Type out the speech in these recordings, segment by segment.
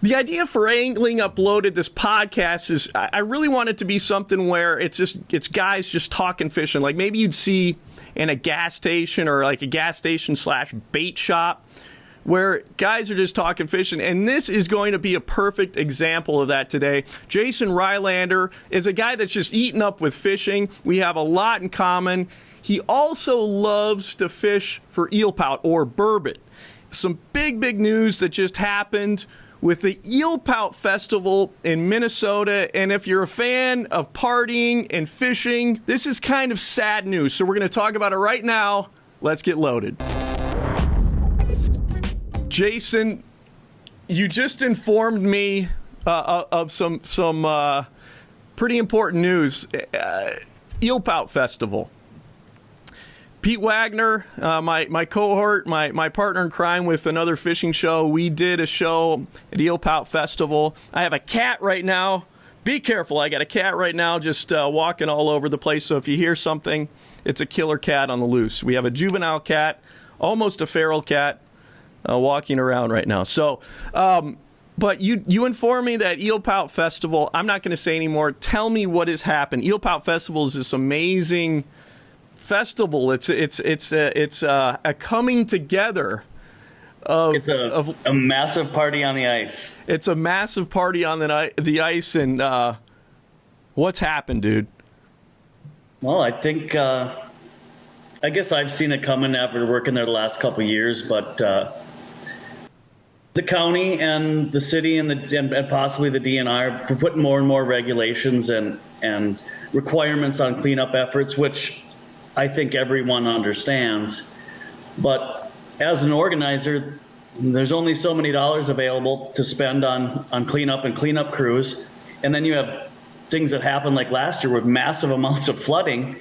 The idea for Angling Uploaded, this podcast, is I really want it to be something where it's guys just talking fishing. Like maybe you'd see in a gas station or like a gas station / bait shop where guys are just talking fishing. And this is going to be a perfect example of that today. Jason Rylander is a guy that's just eaten up with fishing. We have a lot in common. He also loves to fish for eelpout or burbot. Some big news that just happened with the Eelpout Festival in Minnesota. And if you're a fan of partying and fishing, this is kind of sad news. So we're going to talk about it right now. Let's get loaded. Jason, you just informed me of some pretty important news. Eelpout Festival. Pete Wagner, my cohort, my partner in crime with another fishing show, we did a show at Eelpout Festival. I have a cat right now. Be careful, I got a cat right now just walking all over the place. So if you hear something, it's a killer cat on the loose. We have a juvenile cat, almost a feral cat, walking around right now. So, but you informed me that Eelpout Festival, I'm not going to say anymore. Tell me what has happened. Eelpout Festival is this amazing festival. It's a coming together of a massive party on the ice. It's a massive party on the ice, and what's happened, dude? Well, I think I guess I've seen it coming after working there the last couple of years, but the county and the city and possibly the DNR are putting more and more regulations and requirements on cleanup efforts, which I think everyone understands. But as an organizer, there's only so many dollars available to spend on cleanup and cleanup crews. And then you have things that happen like last year with massive amounts of flooding.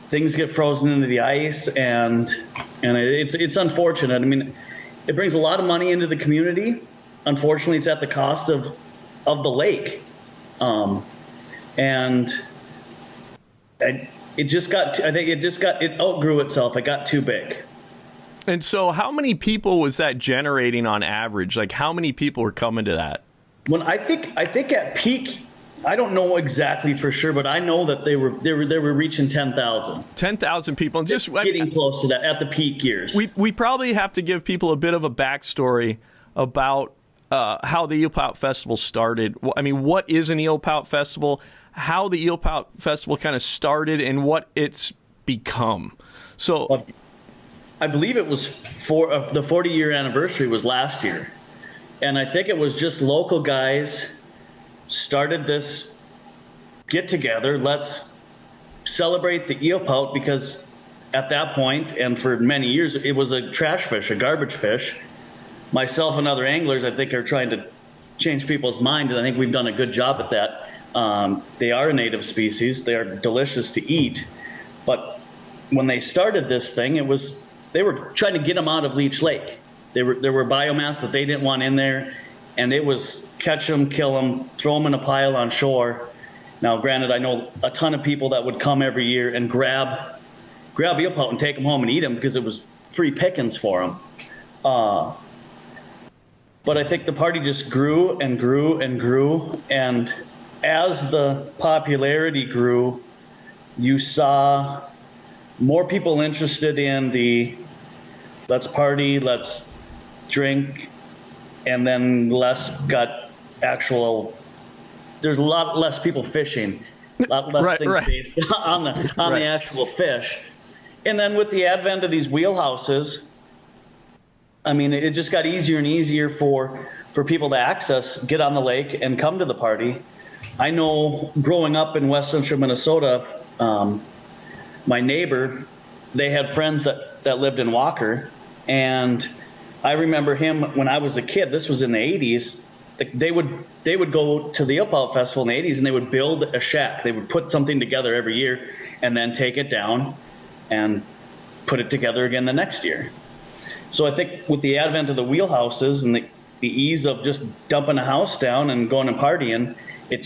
Things get frozen into the ice, and it's unfortunate. I mean, it brings a lot of money into the community. Unfortunately, it's at the cost of the lake. It outgrew itself. It got too big. And so how many people was that generating on average? Like how many people were coming to that? When I think at peak, I don't know exactly for sure, but I know that they were reaching 10,000. 10,000 people. And just getting close to that at the peak years. We probably have to give people a bit of a backstory about how the Eelpout Festival started. I mean, what is an Eelpout Festival? How the Eelpout Festival kind of started and what it's become. So, I believe it was the 40-year anniversary was last year, and I think it was just local guys started this get together. Let's celebrate the eelpout, because at that point and for many years it was a trash fish, a garbage fish. Myself and other anglers, I think, are trying to change people's mind, and I think we've done a good job at that. They are a native species. They are delicious to eat. But when they started this thing, they were trying to get them out of Leech Lake. There were biomass that they didn't want in there, and it was catch them, kill them, throw them in a pile on shore. Now, granted, I know a ton of people that would come every year and grab eelpout and take them home and eat them because it was free pickings for them. But I think the party just grew and grew and grew, and as the popularity grew, you saw more people interested in the let's party, let's drink, and then there's a lot less people fishing, a lot less things based on the actual fish. And then with the advent of these wheelhouses, I mean, it just got easier and easier for people to get on the lake and come to the party. I know growing up in West Central Minnesota, my neighbor, they had friends that lived in Walker, and I remember him when I was a kid. This was in the 80s. They would go to the Eelpout Festival in the 80s, and they would build a shack. They would put something together every year and then take it down and put it together again the next year. So I think with the advent of the wheelhouses and the ease of just dumping a house down and going and partying, it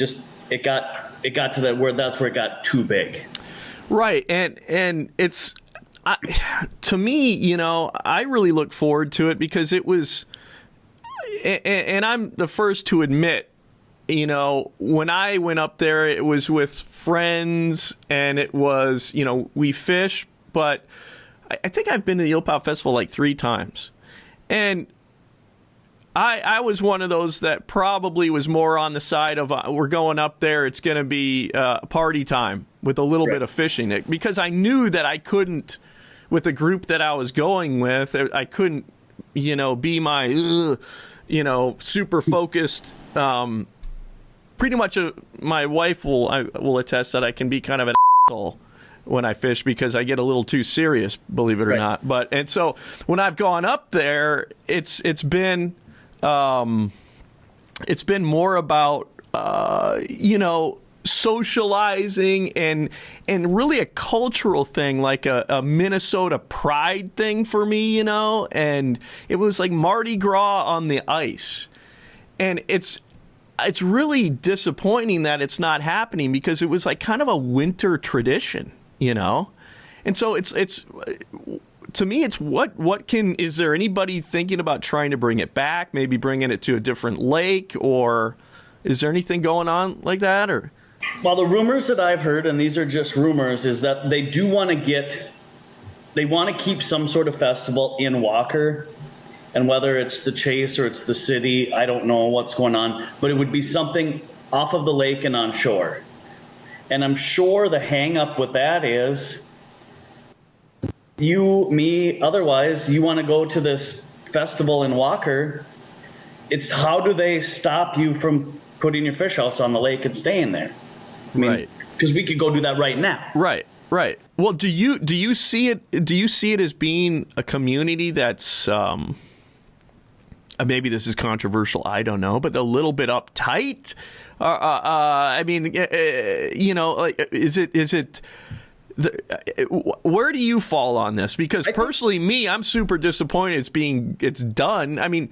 got to that where it got too big. Right, and it's to me, I really look forward to it because it was and I'm the first to admit, you know, when I went up there, it was with friends, and it was, you know, we fish, but I think I've been to the Eelpout Festival like 3 times. And I was one of those that probably was more on the side of we're going up there, it's going to be party time with a little bit of fishing. Because I knew that I couldn't, with the group that I was going with, I couldn't, you know, be my, you know, super focused. Pretty much my wife will attest that I can be kind of an asshole when I fish because I get a little too serious, believe it or not. And so when I've gone up there, it's been more about you know, socializing and really a cultural thing, like a Minnesota pride thing for me, you know. And it was like Mardi Gras on the ice, and it's really disappointing that it's not happening because it was like kind of a winter tradition, you know. And so it's to me, it's is there anybody thinking about trying to bring it back, maybe bringing it to a different lake, or is there anything going on like that? Or well, the rumors that I've heard, and these are just rumors, is that they do want to keep some sort of festival in Walker. And whether it's the Chase or it's the city, I don't know what's going on, but it would be something off of the lake and on shore. And I'm sure the hang up with that is otherwise you want to go to this festival in Walker. It's how do they stop you from putting your fish house on the lake and staying there? I mean, because we could go do that right now. Right. Well, do you see it as being a community that's maybe this is controversial, I don't know, but a little bit uptight? I mean, you know, is it? Where do you fall on this? Because personally, I'm super disappointed it's done. I mean,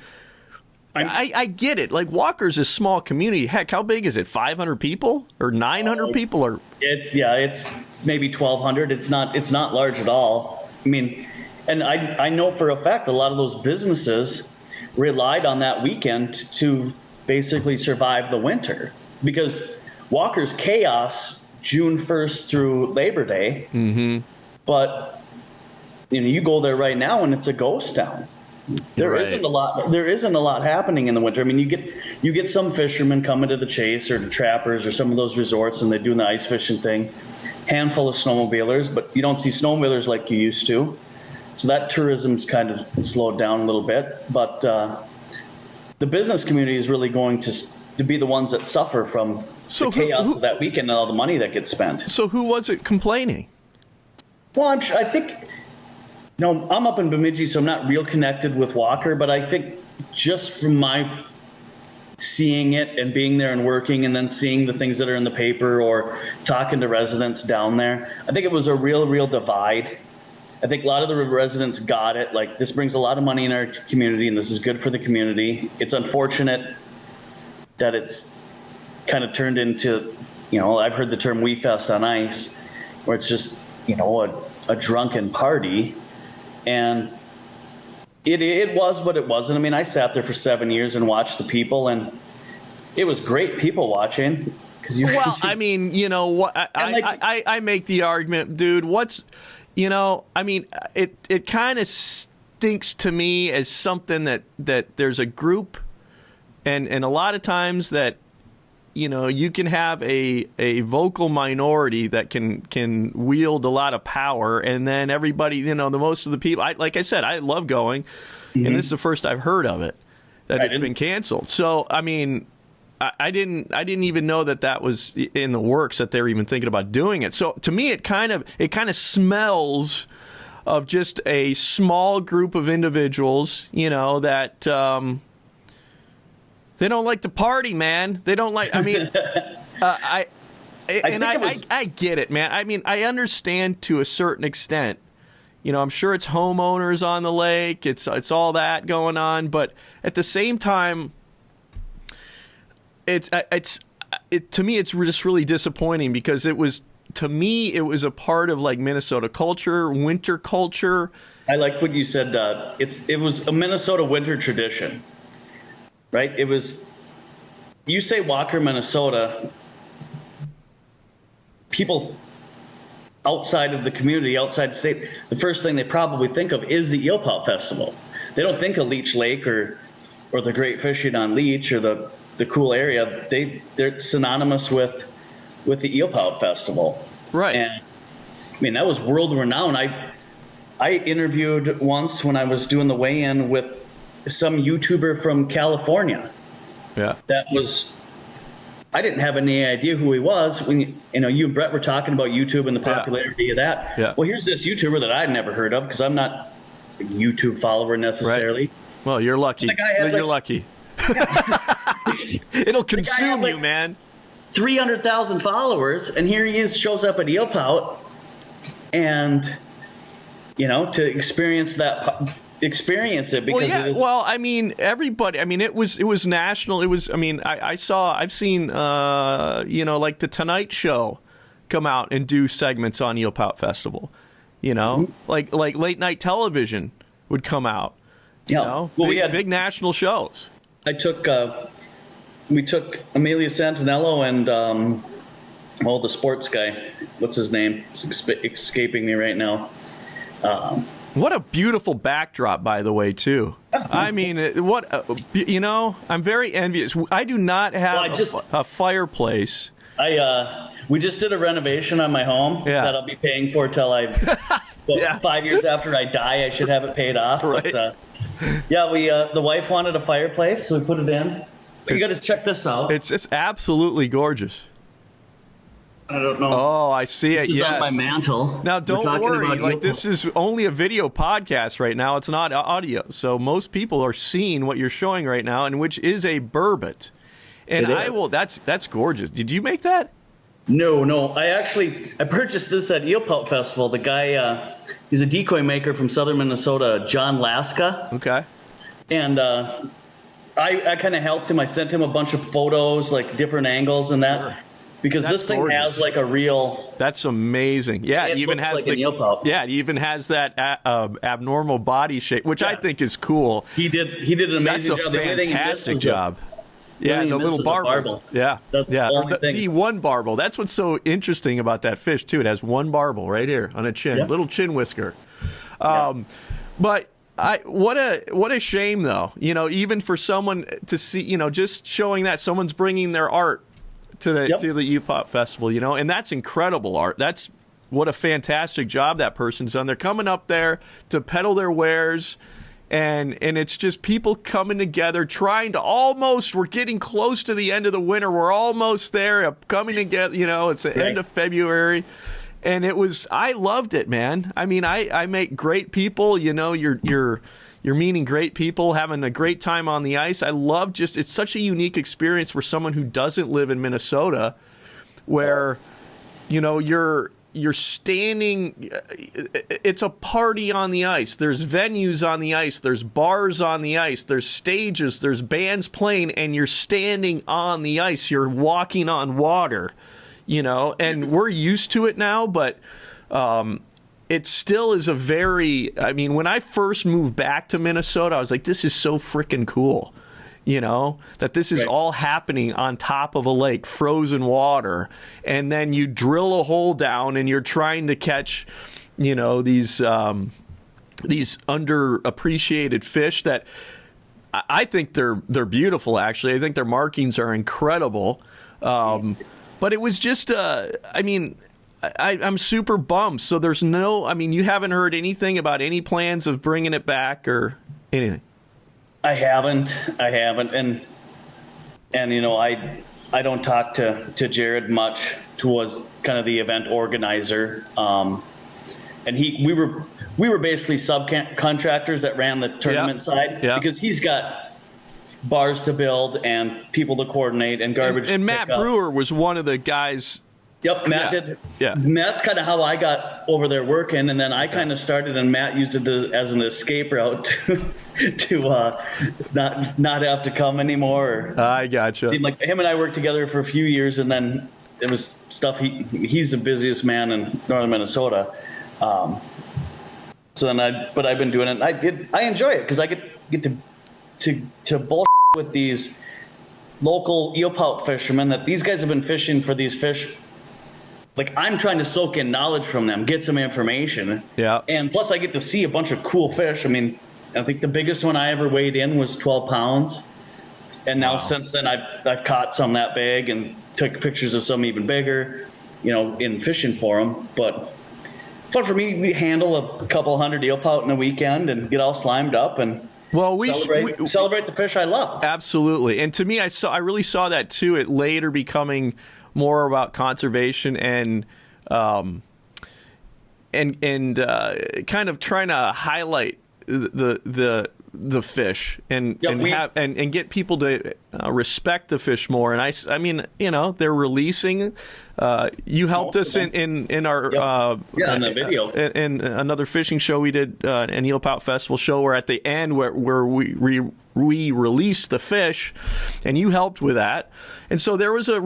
I get it. Like, Walker's a small community. Heck, how big is it? 500 people or 900 people? Or it's maybe 1,200. It's not large at all. I mean, and I know for a fact a lot of those businesses relied on that weekend to basically survive the winter, because Walker's chaos June 1st through Labor Day. Mm-hmm. But you know, you go there right now and it's a ghost town. There isn't a lot happening in the winter. I mean, you get some fishermen coming to the Chase or the Trappers or some of those resorts, and they're doing the ice fishing thing. Handful of snowmobilers, but you don't see snowmobilers like you used to. So that tourism's kind of slowed down a little bit. But the business community is really going to be the ones that suffer from the chaos of that weekend and all the money that gets spent. So who was it complaining? Well, I think, I'm up in Bemidji, so I'm not real connected with Walker, but I think just from my seeing it and being there and working and then seeing the things that are in the paper or talking to residents down there, I think it was a real divide. I think a lot of the residents got it. Like, this brings a lot of money in our community and this is good for the community. It's unfortunate that it's kind of turned into, I've heard the term Wee Fest on ice, where it's just, a drunken party. And it was, but it wasn't. I mean, I sat there for 7 years and watched the people, and it was great people watching. I mean, you know what? I make the argument, dude. It kind of stinks to me as something that there's a group, and a lot of times that, you can have a vocal minority that can wield a lot of power, and then everybody, the most of the people, like I said, I love going, and this is the first I've heard of it, it's been canceled. So, I mean, I didn't even know that was in the works, that they were even thinking about doing it. So to me, it kind of smells of just a small group of individuals, that they don't like to party, man. They don't like. I mean, I get it, man. I mean, I understand to a certain extent. I'm sure it's homeowners on the lake. It's all that going on, but at the same time, to me, it's just really disappointing, because it was a part of like Minnesota culture, winter culture. I like what you said. It was a Minnesota winter tradition. right? It was, you say Walker, Minnesota, people outside of the community, outside the state, the first thing they probably think of is the Eelpout Festival. They don't think of Leech Lake or the great fishing on Leech or the cool area. They're synonymous with the Eelpout Festival. Right. And I mean, that was world renowned. I interviewed once when I was doing the weigh-in with some YouTuber from California. Yeah. That was, I didn't have any idea who he was. When you and Brett were talking about YouTube and the popularity of that. Yeah. Well, here's this YouTuber that I'd never heard of because I'm not a YouTube follower necessarily. Right. Well, you're lucky. You're lucky. It'll consume you, man. 300,000 followers, and here he is, shows up at Eelpout, and to experience it because it is. Well, I mean, everybody. I mean, it was national. It was. I mean, I've seen like the Tonight Show come out and do segments on Eelpout Festival. Like late night television would come out. Well, we had big national shows. We took Emilio Santinello and the sports guy. What's his name? It's escaping me right now. What a beautiful backdrop, by the way, too. I mean, I'm very envious. I do not have a fireplace. We just did a renovation on my home that I'll be paying for till 5 years after I die. I should have it paid off. Right. But, the wife wanted a fireplace, so we put it in. But you got to check this out. It's absolutely gorgeous. I don't know. Oh, I see it. This is on my mantle. Now, don't worry. This is only a video podcast right now. It's not audio. So most people are seeing what you're showing right now, and which is a burbot. And that's gorgeous. Did you make that? No. I purchased this at Eelpout Festival. The guy, he's a decoy maker from southern Minnesota, John Laska. Okay. And I kind of helped him. I sent him a bunch of photos, like different angles and that. Sure. Because this thing has like a real. That's amazing. Yeah, it even has an Eelpout. Yeah, it even has that abnormal body shape, which I think is cool. He did an amazing job. That's a fantastic job. Yeah, the little barbel. Yeah, that's the one barbel. That's what's so interesting about that fish too. It has one barbel right here on a chin, little chin whisker. But what a shame though. Even for someone to see, just showing that someone's bringing their art to the Eelpout Festival, and that's incredible art. That's what a fantastic job that person's done. They're coming up there to peddle their wares. And it's just people coming together, trying to we're getting close to the end of the winter. We're almost there, coming together. It's the end of February. And I loved it, man. I mean, I make great people, you're meeting great people, having a great time on the ice. I love it's such a unique experience for someone who doesn't live in Minnesota where, you're standing, it's a party on the ice. There's venues on the ice. There's bars on the ice. There's stages. There's bands playing, and you're standing on the ice. You're walking on water, and we're used to it now, but it still is when I first moved back to Minnesota, I was like, this is so freaking cool. That this is all happening on top of a lake, frozen water, and then you drill a hole down and you're trying to catch, these underappreciated fish that I think they're beautiful. Actually, I think their markings are incredible. But it was just, I'm super bummed. So there's you haven't heard anything about any plans of bringing it back or anything. I haven't, and I don't talk to Jared much, who was kind of the event organizer, and we were basically subcontractors that ran the tournament side because he's got bars to build and people to coordinate and garbage. And Matt Brewer was one of the guys. Yep, Matt did. Yeah, Matt's kind of how I got over there working, and then I kind of started, and Matt used it as an escape route to not have to come anymore. I gotcha. Seemed like him and I worked together for a few years, and then it was stuff. He's the busiest man in northern Minnesota. But I've been doing it. And I enjoy it because I get to bullshit with these local eelpout fishermen that these guys have been fishing for these fish. Like, I'm trying to soak in knowledge from them, get some information. Yeah. And plus I get to see a bunch of cool fish. I mean, I think the biggest one I ever weighed in was 12 pounds. And now since then I've caught some that big and took pictures of some even bigger, in fishing for them. But fun for me to handle a couple hundred eelpout in a weekend and get all slimed up and celebrate the fish I love. Absolutely. And to me, I really saw that too. It later becoming more about conservation and kind of trying to highlight the fish and get people to respect the fish more. And I mean, they're releasing. You helped us in our in the video in another fishing show we did, an Eelpout Festival show, where at the end where we released the fish, and you helped with that. And so there was it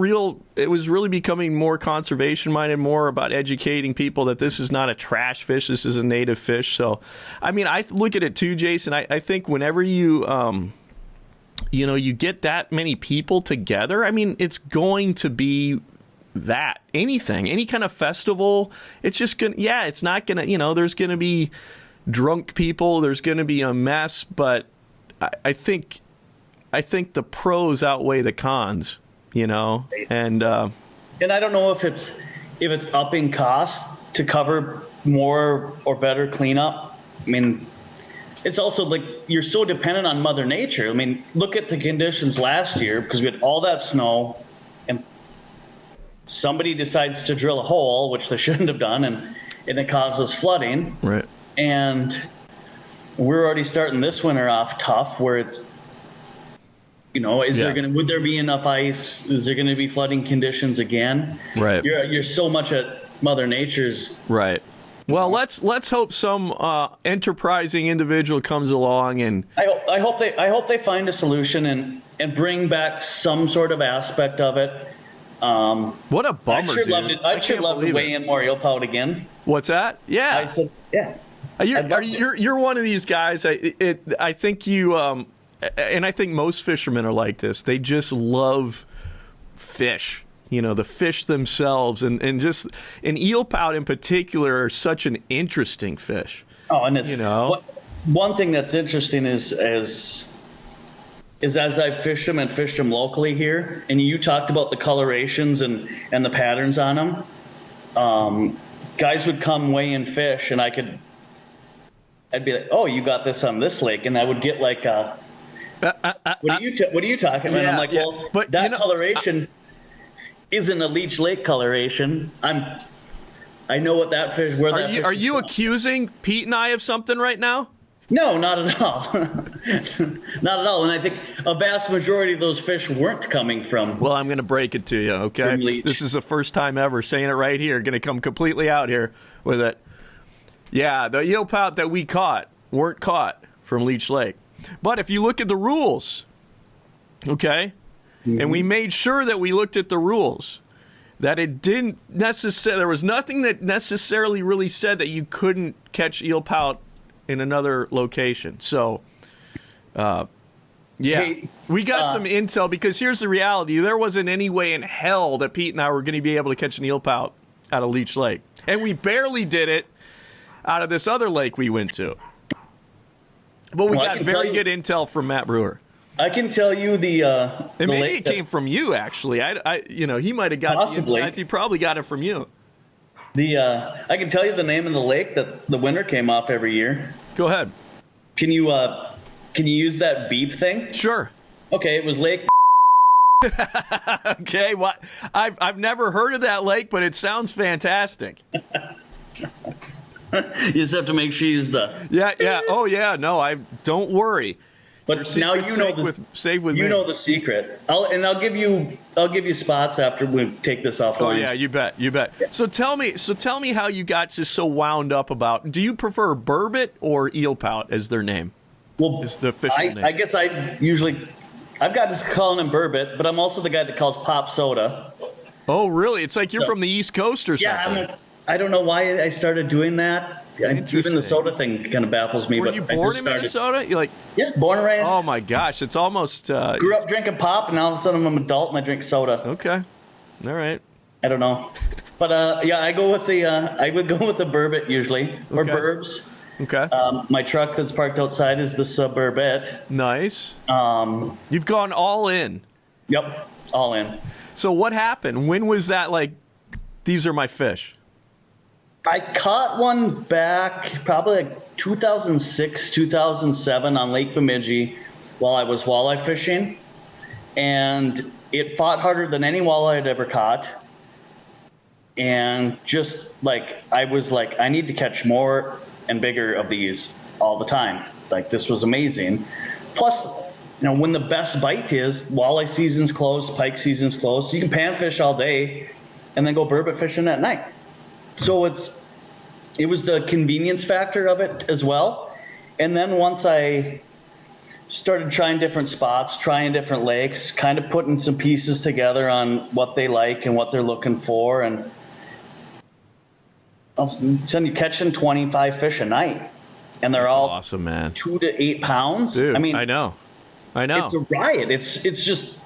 was really becoming more conservation minded, more about educating people that this is not a trash fish, this is a native fish. So, I mean, I look at it too, Jason. I think whenever you you get that many people together, I mean, it's going to be that any kind of festival, it's just gonna, it's not gonna, there's gonna be drunk people, there's gonna be a mess, but I think the pros outweigh the cons, and I don't know if it's upping costs to cover more or better cleanup. I mean, it's also like you're so dependent on Mother Nature. I mean, look at the conditions last year, because we had all that snow and somebody decides to drill a hole, which they shouldn't have done, and it causes flooding. Right. And we're already starting this winter off tough, where it's, would there be enough ice? Is there going to be flooding conditions again? Right. You're so much at Mother Nature's. Right. Well, let's hope some enterprising individual comes along, and I hope they find a solution and bring back some sort of aspect of it. What a bummer, dude. I'd sure love to weigh in more eelpout again. What's that? Yeah. I said, yeah. You're one of these guys. I think you, and I think most fishermen are like this. They just love fish. The fish themselves, and just an eelpout in particular are such an interesting fish. Oh, and it's one thing that's interesting is as I've fished them locally here, and you talked about the colorations and the patterns on them. Guys would come weigh in fish, and I'd be like, "Oh, you got this on this lake," and I would get like, "What are you talking about?" Yeah, I'm like, "Well, but that coloration isn't a Leech Lake coloration. I know what that fish. Where that fish are you accusing Pete and I of something right now? No, not at all. Not at all. And I think a vast majority of those fish weren't coming from. Well, I'm going to break it to you, okay? This is the first time ever saying it right here. Going to come completely out here with it. Yeah, the eelpout that we caught weren't caught from Leech Lake. But if you look at the rules, okay, and we made sure that we looked at the rules, that it didn't necessarily, there was nothing that necessarily really said that you couldn't catch eelpout in another location. So, we got some intel, because here's the reality. There wasn't any way in hell that Pete and I were going to be able to catch an eelpout out of Leech Lake. And we barely did it out of this other lake we went to. But we got very good intel from Matt Brewer. I can tell you maybe it came from you, actually. He might have got possibly. He probably got it from you. I can tell you the name of the lake that the winter came off every year. Go ahead. Can you use that beep thing? Sure. Okay, it was Lake. Okay, what? I've never heard of that lake, but it sounds fantastic. You just have to make sure you use the. Yeah. Oh yeah. No, don't worry. But now you know the secret. I'll give you spots after we take this offline. Oh yeah, you bet. Yeah. So tell me how you got just so wound up about. Do you prefer burbot or eelpout as their name? Well, is the official name. I guess I've got to call them burbot, but I'm also the guy that calls pop soda. Oh really? It's like you're from the East Coast or something. Yeah, I don't know why I started doing that. Even the soda thing kind of baffles me. Were you born in Minnesota? You're like, yeah, born and raised. Oh my gosh, it's almost. Grew up drinking pop, and all of a sudden I'm an adult and I drink soda. Okay, all right. I don't know, but I go with the I would go with the Burbot usually, or Burbs. Okay. My truck that's parked outside is the Burbot. Nice. You've gone all in. Yep, all in. So what happened? When was that? Like, these are my fish. I caught one back probably like 2006, 2007 on Lake Bemidji while I was walleye fishing. And it fought harder than any walleye I'd ever caught. And just like, I was like, I need to catch more and bigger of these all the time. Like, this was amazing. Plus, when the best bite is, walleye season's closed, pike season's closed, so you can panfish all day and then go burbot fishing at night. So it was the convenience factor of it as well. And then once I started trying different spots, trying different lakes, kind of putting some pieces together on what they like and what they're looking for, and all of a sudden you're catching 25 fish a night, and they're all awesome, man. 2 to 8 pounds. Dude, I mean, I know. It's a riot. It's just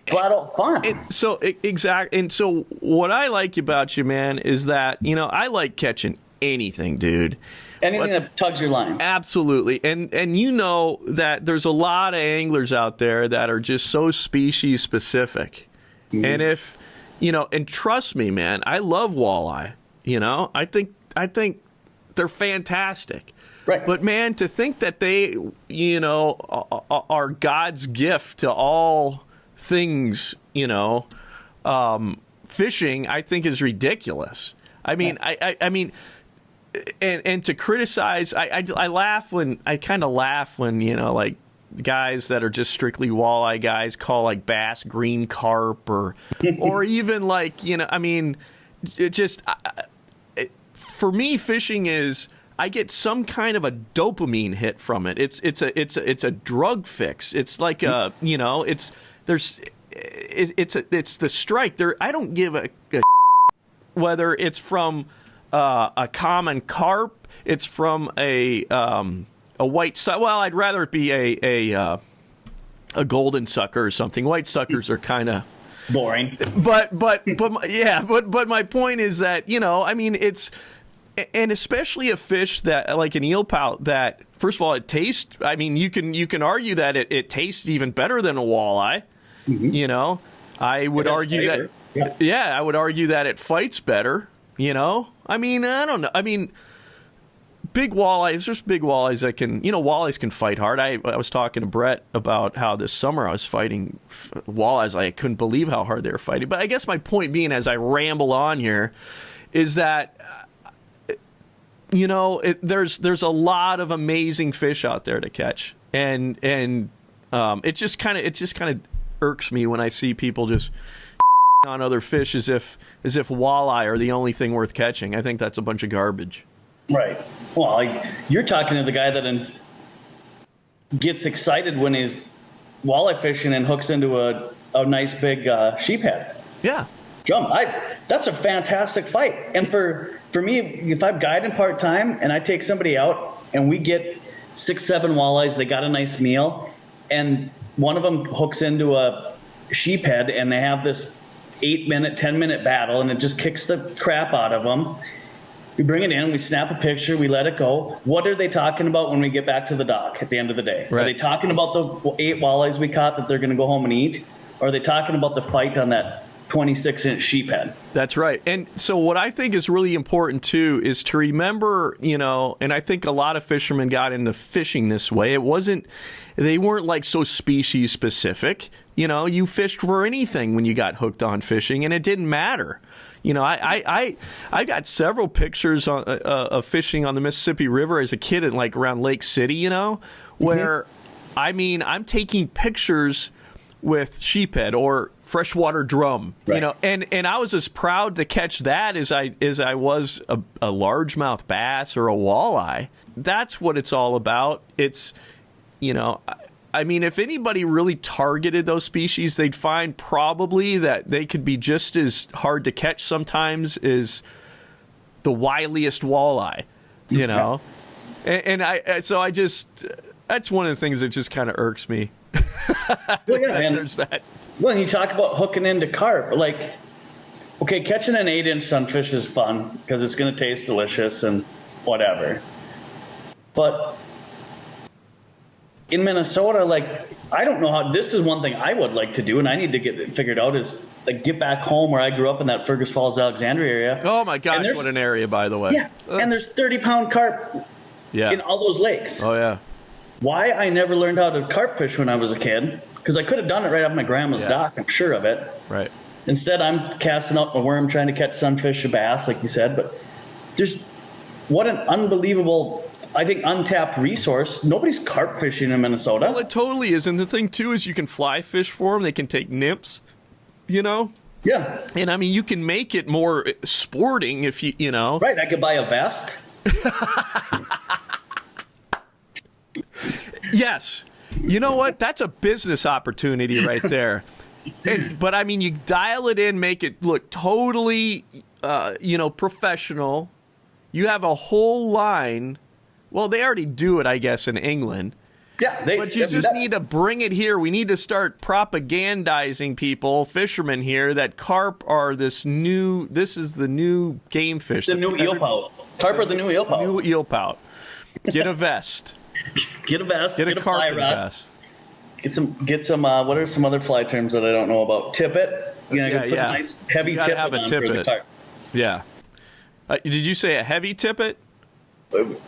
flat out fun. Exactly. And so what I like about you, man, is that, I like catching anything, dude. Anything that tugs your line. Absolutely. And that there's a lot of anglers out there that are just so species specific. Mm-hmm. And if, and trust me, man, I love walleye. I think they're fantastic. Right. But man, to think that they, are God's gift to all things, fishing, I think is ridiculous. I mean, I mean, and to criticize, I laugh when like guys that are just strictly walleye guys call like bass green carp or even like, I mean, it just for me, fishing is, I get some kind of a dopamine hit from it. It's a drug fix. It's like it's the strike. I don't give a whether it's from a common carp, it's from a white. Well, I'd rather it be a golden sucker or something. White suckers are kind of boring. But my point is that I mean it's. And especially a fish that, like an eelpout, that first of all it tastes. I mean, you can argue that it tastes even better than a walleye. Mm-hmm. I would argue that. Yeah, I would argue that it fights better. I mean, I don't know. I mean, big walleyes. There's big walleyes that can. Walleyes can fight hard. I was talking to Brett about how this summer I was fighting walleyes. I couldn't believe how hard they were fighting. But I guess my point being, as I ramble on here, is that. There's a lot of amazing fish out there to catch, and it just kind of irks me when I see people just on other fish as if walleye are the only thing worth catching. I think that's a bunch of garbage. Right. Well, you're talking to the guy that gets excited when he's walleye fishing and hooks into a nice big sheephead. Yeah. Drum. That's a fantastic fight. And for me, if I'm guiding part-time and I take somebody out and we get 6-7 walleyes, they got a nice meal, and one of them hooks into a sheephead and they have this 8-minute, 10-minute battle and it just kicks the crap out of them. We bring it in, we snap a picture, we let it go. What are they talking about when we get back to the dock at the end of the day? Right. Are they talking about the 8 walleyes we caught that they're going to go home and eat? Or are they talking about the fight on that 26-inch sheephead? That's right. And so what I think is really important too is to remember, and I think a lot of fishermen got into fishing this way. They weren't like so species specific. You fished for anything when you got hooked on fishing, and it didn't matter. I got several pictures of fishing on the Mississippi River as a kid in like around Lake City, where I mean, I'm taking pictures with sheephead or freshwater drum, right. And I was as proud to catch that as I was a largemouth bass or a walleye. That's what it's all about. It's, I mean, if anybody really targeted those species, they'd find probably that they could be just as hard to catch sometimes as the wiliest walleye. you know? So I just, that's one of the things that just kind of irks me. Well, yeah, and there's that. Well, and you talk about hooking into carp, like, okay, catching an 8-inch sunfish is fun because it's going to taste delicious and whatever. But in Minnesota, like, I don't know how, this is one thing I would like to do, and I need to get it figured out, is like get back home where I grew up in that Fergus Falls, Alexandria area. Oh my gosh, what an area, by the way. Yeah, and there's 30-pound carp in all those lakes. Oh, yeah. Why I never learned how to carp fish when I was a kid, because I could have done it right off my grandma's dock, I'm sure of it. Right. Instead, I'm casting out my worm, trying to catch sunfish or bass, like you said. But what an unbelievable, I think, untapped resource. Nobody's carp fishing in Minnesota. Well, it totally is. And the thing, too, is you can fly fish for them. They can take nymphs, you know? Yeah. And, I mean, you can make it more sporting if you know. Right. I could buy a vest. Yes. You know what? That's a business opportunity right there. But, I mean, you dial it in, make it look totally, professional. You have a whole line. Well, they already do it, I guess, in England. Yeah. But you just need to bring it here. We need to start propagandizing people, fishermen here, that carp are this is the new game fish. The new eelpout. Carp are the new eelpout. New eelpout. Get a vest. Get a vest. Get a carp fly rod. vest. Get some. What are some other fly terms that I don't know about? Tippet. Put a nice heavy tippet have a on tippet. for the carp. Yeah. Did you say a heavy tippet?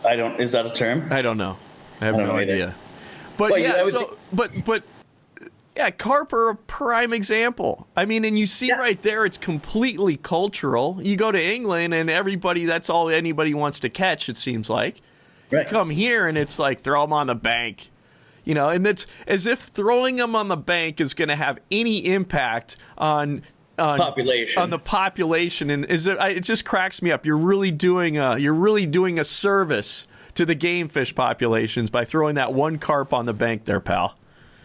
I don't. Is that a term? I don't know. I have no idea. But carp are a prime example. I mean, and you see right there, it's completely cultural. You go to England, and that's all anybody wants to catch. It seems like. Right. You come here, and it's like throw them on the bank. You know, and it's as if throwing them on the bank is going to have any impact on the population, and it just cracks me up. You're really doing a service to the game fish populations by throwing that one carp on the bank there, pal.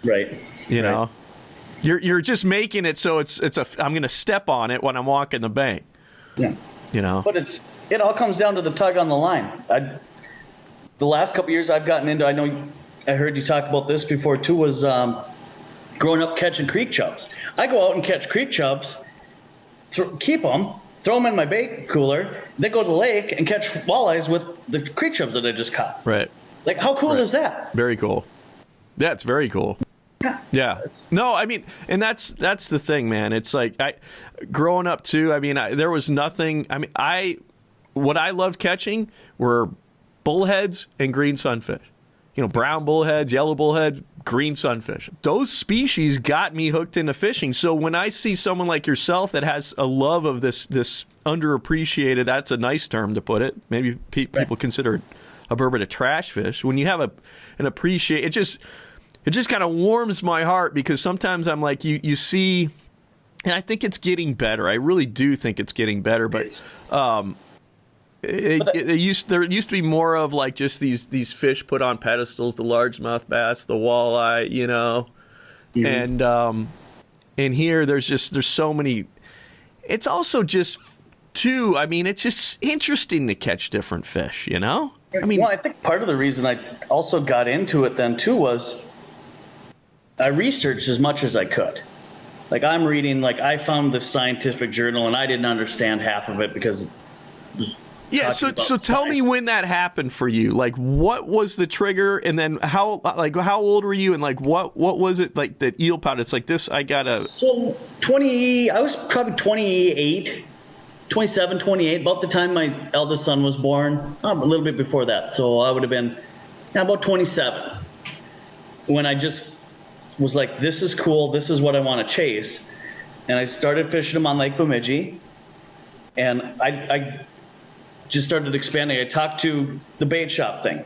Right. You know, you're just making it so I'm going to step on it when I'm walking the bank. Yeah. You know, but it all comes down to the tug on the line. The last couple of years I've gotten into, I know I heard you talk about this before too, was growing up catching creek chubs. I go out and catch creek chubs, keep them, throw them in my bait cooler, then go to the lake and catch walleyes with the creek chubs that I just caught. Right. Like, how cool is that? Very cool. Yeah, it's very cool. Yeah. No, I mean, and that's the thing, man. It's like growing up too. I mean, there was nothing. I mean, what I loved catching were bullheads and green sunfish. You know, brown bullheads, yellow bullheads, green sunfish. Those species got me hooked into fishing. So when I see someone like yourself that has a love of this underappreciated, that's a nice term to put it. Maybe people consider it a burbot a trash fish. When you have an appreciate, it just kind of warms my heart, because sometimes I'm like, you see, and I think it's getting better. I really do think it's getting better, but there used to be more of like just these fish put on pedestals, the largemouth bass, the walleye, you know, and here there's so many. It's also just too. I mean, it's just interesting to catch different fish, you know. I mean, well, I think part of the reason I also got into it then too was I researched as much as I could. Like, I'm reading, like, I found this scientific journal and I didn't understand half of it because. Yeah, so tell me when that happened for you. Like, what was the trigger, and then how old were you, and like what was it like that eelpout? It's like this. I was probably 28, 27, 28, about the time my eldest son was born. A little bit before that, so I would have been about 27 when I just was like, this is cool. This is what I want to chase, and I started fishing them on Lake Bemidji, and I just started expanding. I talked to the bait shop thing.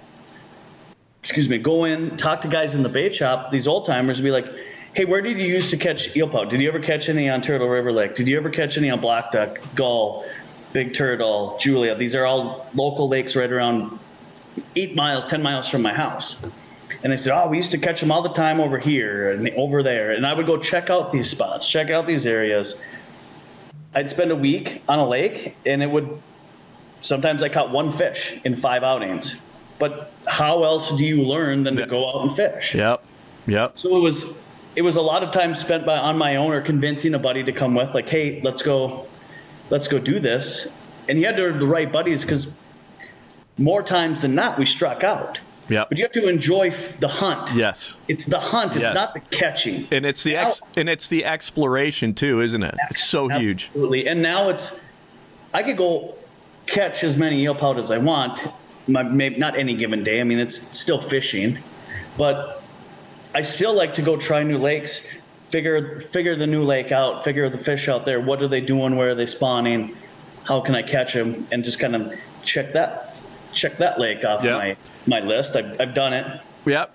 Go in, talk to guys in the bait shop, these old timers, and be like, hey, where did you used to catch eelpout? Did you ever catch any on Turtle River Lake? Did you ever catch any on Black Duck, Gull, Big Turtle, Julia? These are all local lakes right around 8 miles, 10 miles from my house. And they said, we used to catch them all the time over here and over there. And I would go check out these spots, check out these areas. I'd spend a week on a lake, and it would sometimes I caught one fish in 5 outings. But how else do you learn than to go out and fish? Yep. So it was a lot of time spent on my own or convincing a buddy to come with, like, hey, let's go do this. And you had to have the right buddies, because more times than not we struck out. Yeah. But you have to enjoy the hunt. Yes. It's the hunt. It's not the catching. And it's the exploration too, isn't it? It's so huge. Absolutely. And now I could go catch as many eelpout as I want. Maybe not any given day. I mean, it's still fishing, but I still like to go try new lakes, figure the new lake out, figure the fish out there. What are they doing? Where are they spawning? How can I catch them? And just kind of check that lake off my list. I've done it. Yeah.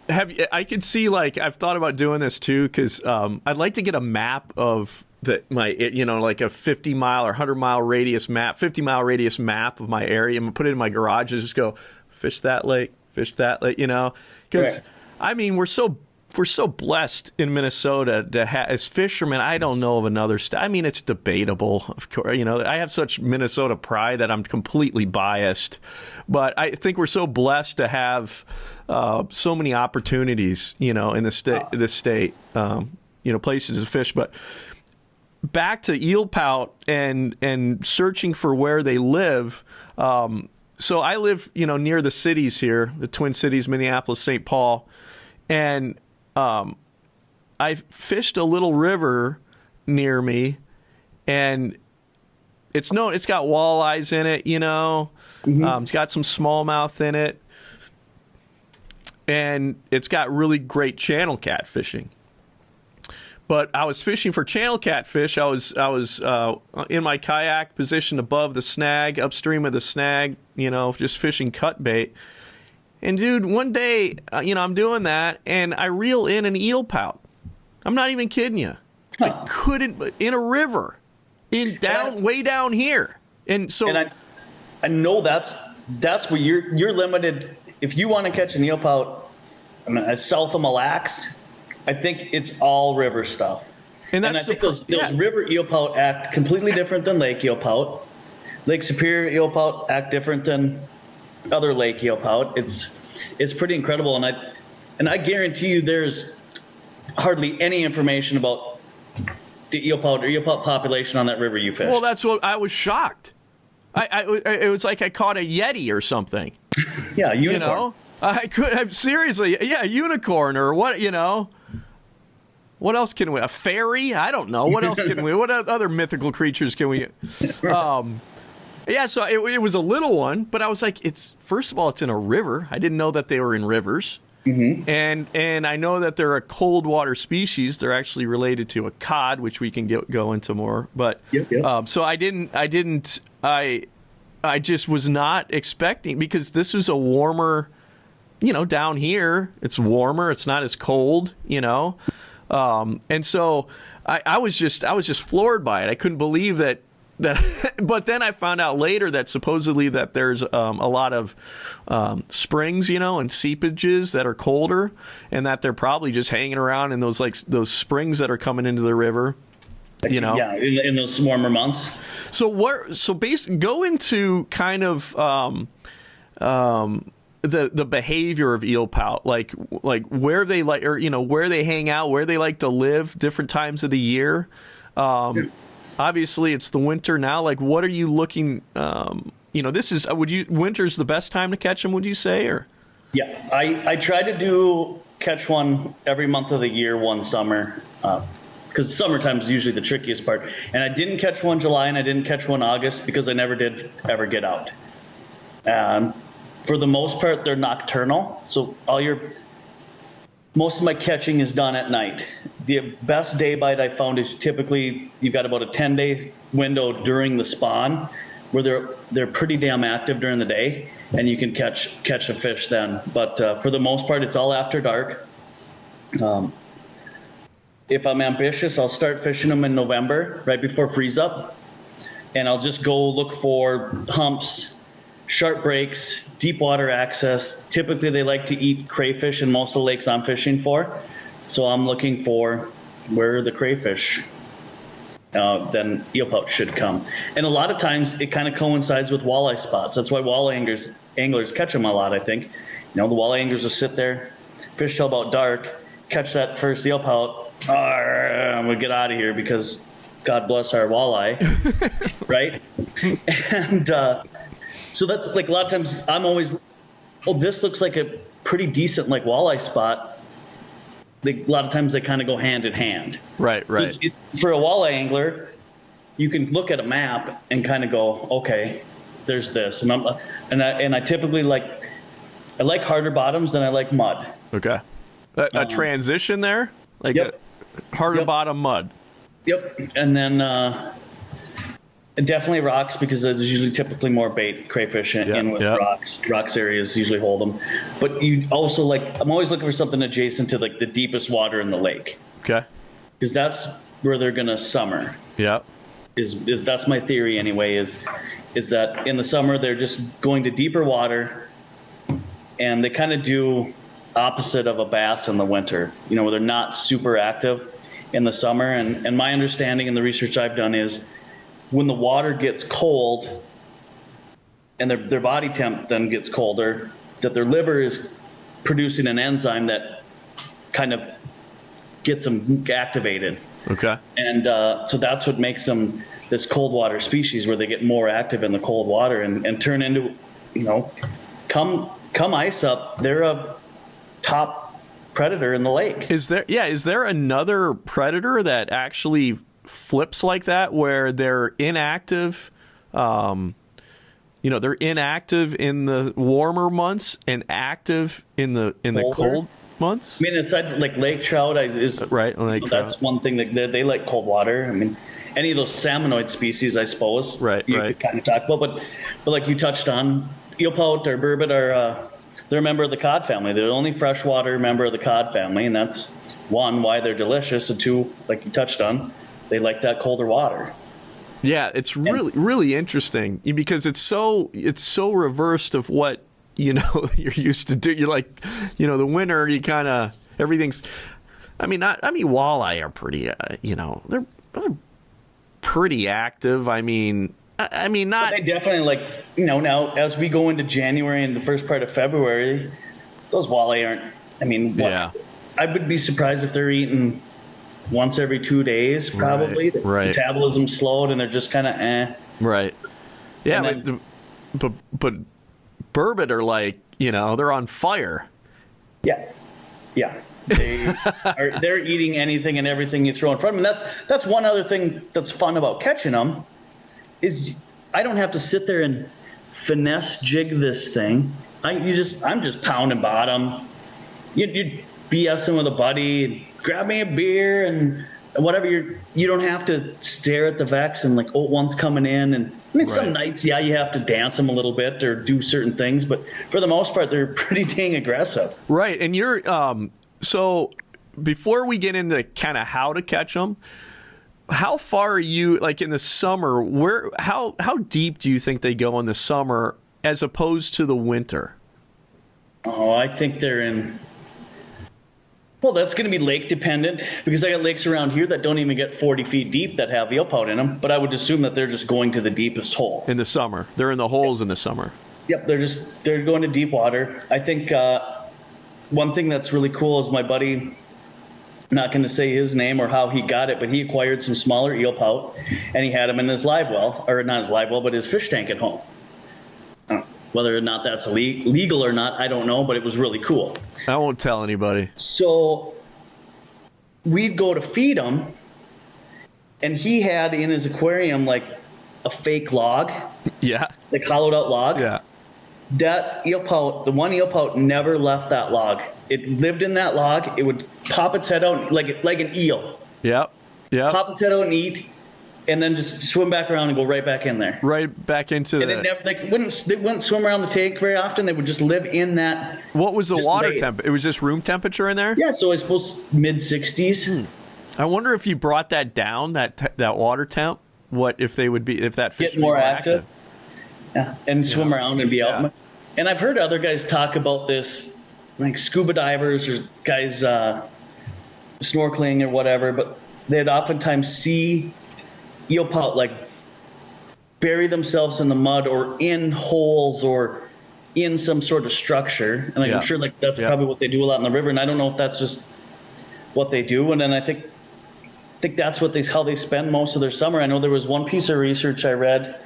I could see, like, I've thought about doing this too, because I'd like to get a map of like a 50 mile or 100 mile radius map, 50 mile radius map of my area. I'm gonna put it in my garage and just go fish that lake, because right. I mean, we're so blessed in Minnesota to have, as fishermen. I don't know of another I mean, it's debatable, of course. I have such Minnesota pride that I'm completely biased, but I think we're so blessed to have so many opportunities, in the state, places to fish. But back to eelpout and searching for where they live. So I live, near the cities here, the Twin Cities, Minneapolis, St. Paul, and I fished a little river near me, and it's got walleyes in it, Mm-hmm. It's got some smallmouth in it, and it's got really great channel catfishing. But I was fishing for channel catfish. I was in my kayak, positioned above the snag, upstream of the snag, just fishing cut bait. And dude, one day, I'm doing that, and I reel in an eelpout. I'm not even kidding you. I couldn't, in a river, way down here. And so, and I know that's where you're limited. If you want to catch an eelpout, south of Mille Lacs, I think it's all river stuff. And I think those river eelpout act completely different than lake eelpout. Lake Superior eelpout act different than other lake eelpout. It's pretty incredible, and I guarantee you there's hardly any information about the eelpout or eelpout population on that river you fish. Well, that's what I was shocked. It was like I caught a Yeti or something. Yeah, unicorn. Seriously, unicorn or what? What else can we? A fairy? I don't know. What else can we? What other mythical creatures can we? So it was a little one, but I was like, first of all, it's in a river. I didn't know that they were in rivers. Mm-hmm. And I know that they're a cold water species. They're actually related to a cod, which we can go into more. But so I just was not expecting, because this was a warmer, down here it's warmer. It's not as cold, and so I was just floored by it. I couldn't believe that. But then I found out later that supposedly that there's a lot of springs, and seepages that are colder, and that they're probably just hanging around in those springs that are coming into the river. Yeah, in those warmer months. So basically, go into kind of the behavior of eelpout, like where they where they hang out, where they like to live, different times of the year. Obviously, it's the winter now. Like, what are you looking? This is winter's the best time to catch them. Would you say, or? Yeah, I try to catch one every month of the year, one summer, because summertime is usually the trickiest part. And I didn't catch one July, and I didn't catch one August because I never did ever get out. For the most part, they're nocturnal, so most of my catching is done at night. The best day bite I found is typically you've got about a 10-day window during the spawn where they're pretty damn active during the day, and you can catch a fish then. But for the most part, it's all after dark. If I'm ambitious, I'll start fishing them in November, right before freeze up, and I'll just go look for humps, sharp breaks, deep water access. Typically, they like to eat crayfish in most of the lakes I'm fishing for. So I'm looking for where are the crayfish. then eelpout should come. And a lot of times it kind of coincides with walleye spots. That's why walleye anglers catch them a lot, I think. The walleye anglers will sit there, fish till about dark, catch that first eelpout. I'm going to get out of here because God bless our walleye, right? And so that's like a lot of times I'm always, this looks like a pretty decent like walleye spot. A lot of times they kind of go hand in hand. Right. For a walleye angler, you can look at a map and kind of go, okay, there's this, and I typically I like harder bottoms than I like mud. Okay, a transition there, like yep. a harder bottom mud. Yep, and then definitely rocks because there's usually typically more bait crayfish in with rocks. Rocks areas usually hold them, but you also I'm always looking for something adjacent to the deepest water in the lake. Okay, because that's where they're gonna summer. Yeah, is that's my theory anyway. Is that in the summer they're just going to deeper water, and they kind of do opposite of a bass in the winter. Where they're not super active in the summer, and my understanding and the research I've done is when the water gets cold and their body temp then gets colder, that their liver is producing an enzyme that kind of gets them activated. Okay. And so that's what makes them this cold water species, where they get more active in the cold water and turn into, come ice up, they're a top predator in the lake. Is there another predator that actually flips like that, where they're inactive? They're inactive in the warmer months and active in the cold months. I mean, aside like lake trout is right. That's one thing that they like cold water. I mean, any of those salmonoid species, I suppose. Right. You could kind of talk about, but like you touched on, eelpout or burbot are they're a member of the cod family. They're the only freshwater member of the cod family, and that's one, why they're delicious, and two, like you touched on, they like that colder water. Yeah, it's really interesting because it's so reversed of what you're used to do. You're like, the winter, you kind of everything's. Walleye are pretty. They're pretty active. I mean, not. But they definitely now as we go into January and the first part of February, those walleye aren't. Yeah. I would be surprised if they're eating once every 2 days, probably. Right. Metabolism slowed, and they're just kind of Right. Yeah, but burbot are they're on fire. Yeah. They're eating anything and everything you throw in front of them. That's one other thing that's fun about catching them is I don't have to sit there and finesse jig this thing. I'm just pounding bottom. You're BSing with a buddy, grab me a beer and whatever. You don't have to stare at the Vex and one's coming in. And some nights, you have to dance them a little bit or do certain things, but for the most part, they're pretty dang aggressive. Right, and you're so before we get into kind of how to catch them, how far are you in the summer? How deep do you think they go in the summer as opposed to the winter? Oh, I think they're in. Well, that's going to be lake dependent because I got lakes around here that don't even get 40 feet deep that have eelpout in them. But I would assume that they're just going to the deepest hole in the summer. They're in the holes in the summer. Yep, they're going to deep water. I think one thing that's really cool is my buddy. Not going to say his name or how he got it, but he acquired some smaller eelpout and he had them in his live well, or not his live well, but his fish tank at home. Whether or not that's legal or not, I don't know, but it was really cool. I won't tell anybody. So we'd go to feed him, and he had in his aquarium a fake log. Yeah. Hollowed out log. Yeah. That eelpout, the one eelpout never left that log. It lived in that log. It would pop its head out like an eel. Yep. Yeah. Pop its head out and eat, and then just swim back around and go right back in there. Right back into and they wouldn't swim around the tank very often. They would just live in that. What was the water temp? It was just room temperature in there? Yeah, so I suppose mid-60s. I wonder if you brought that down, that water temp, if that fish get more active. Yeah, and swim around and be out. Yeah. And I've heard other guys talk about this, like scuba divers or guys snorkeling or whatever, but they'd oftentimes see eelpout like bury themselves in the mud or in holes or in some sort of structure. And I'm sure like that's probably what they do a lot in the river. And I don't know if that's just what they do. And then I think that's how they spend most of their summer. I know there was one piece of research I read